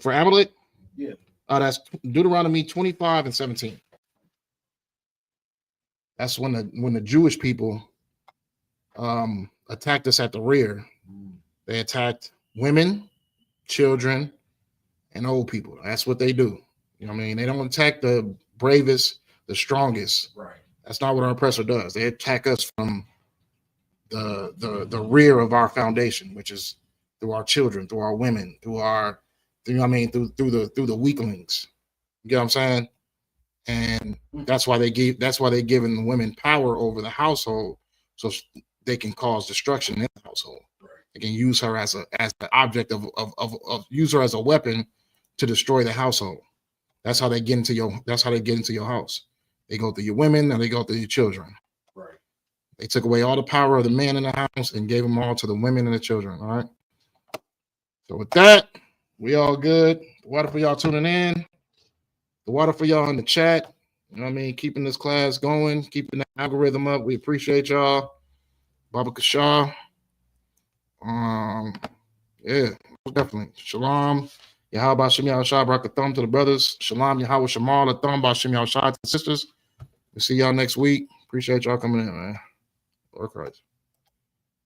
For Amalek? Yeah. That's Deuteronomy 25:17. That's when the Jewish people attacked us at the rear. They attacked women, children, and old people. That's what they do. You know what I mean? They don't attack the bravest, the strongest. Right. That's not what our oppressor does. They attack us from the rear of our foundation, which is through our children, through our women, through the weaklings. You get what I'm saying? And that's why they're giving the women power over the household, so they can cause destruction in the household. Right. They can use her as the object of use her as a weapon to destroy the household. That's how they get into your house. They go through your women and they go through your children. Right. They took away all the power of the man in the house and gave them all to the women and the children. All right. So with that, we all good. The water for y'all tuning in. The water for y'all in the chat. You know what I mean? Keeping this class going, keeping the algorithm up. We appreciate y'all. Baba Kashaw. Yeah, definitely. Shalom. Yahweh Shem Yahshua, Barak Thumb to the brothers. Shalom, Yahweh Shemal, a thumb, Shem Yahshua to the sisters. We'll see y'all next week. Appreciate y'all coming in, man. Lord Christ.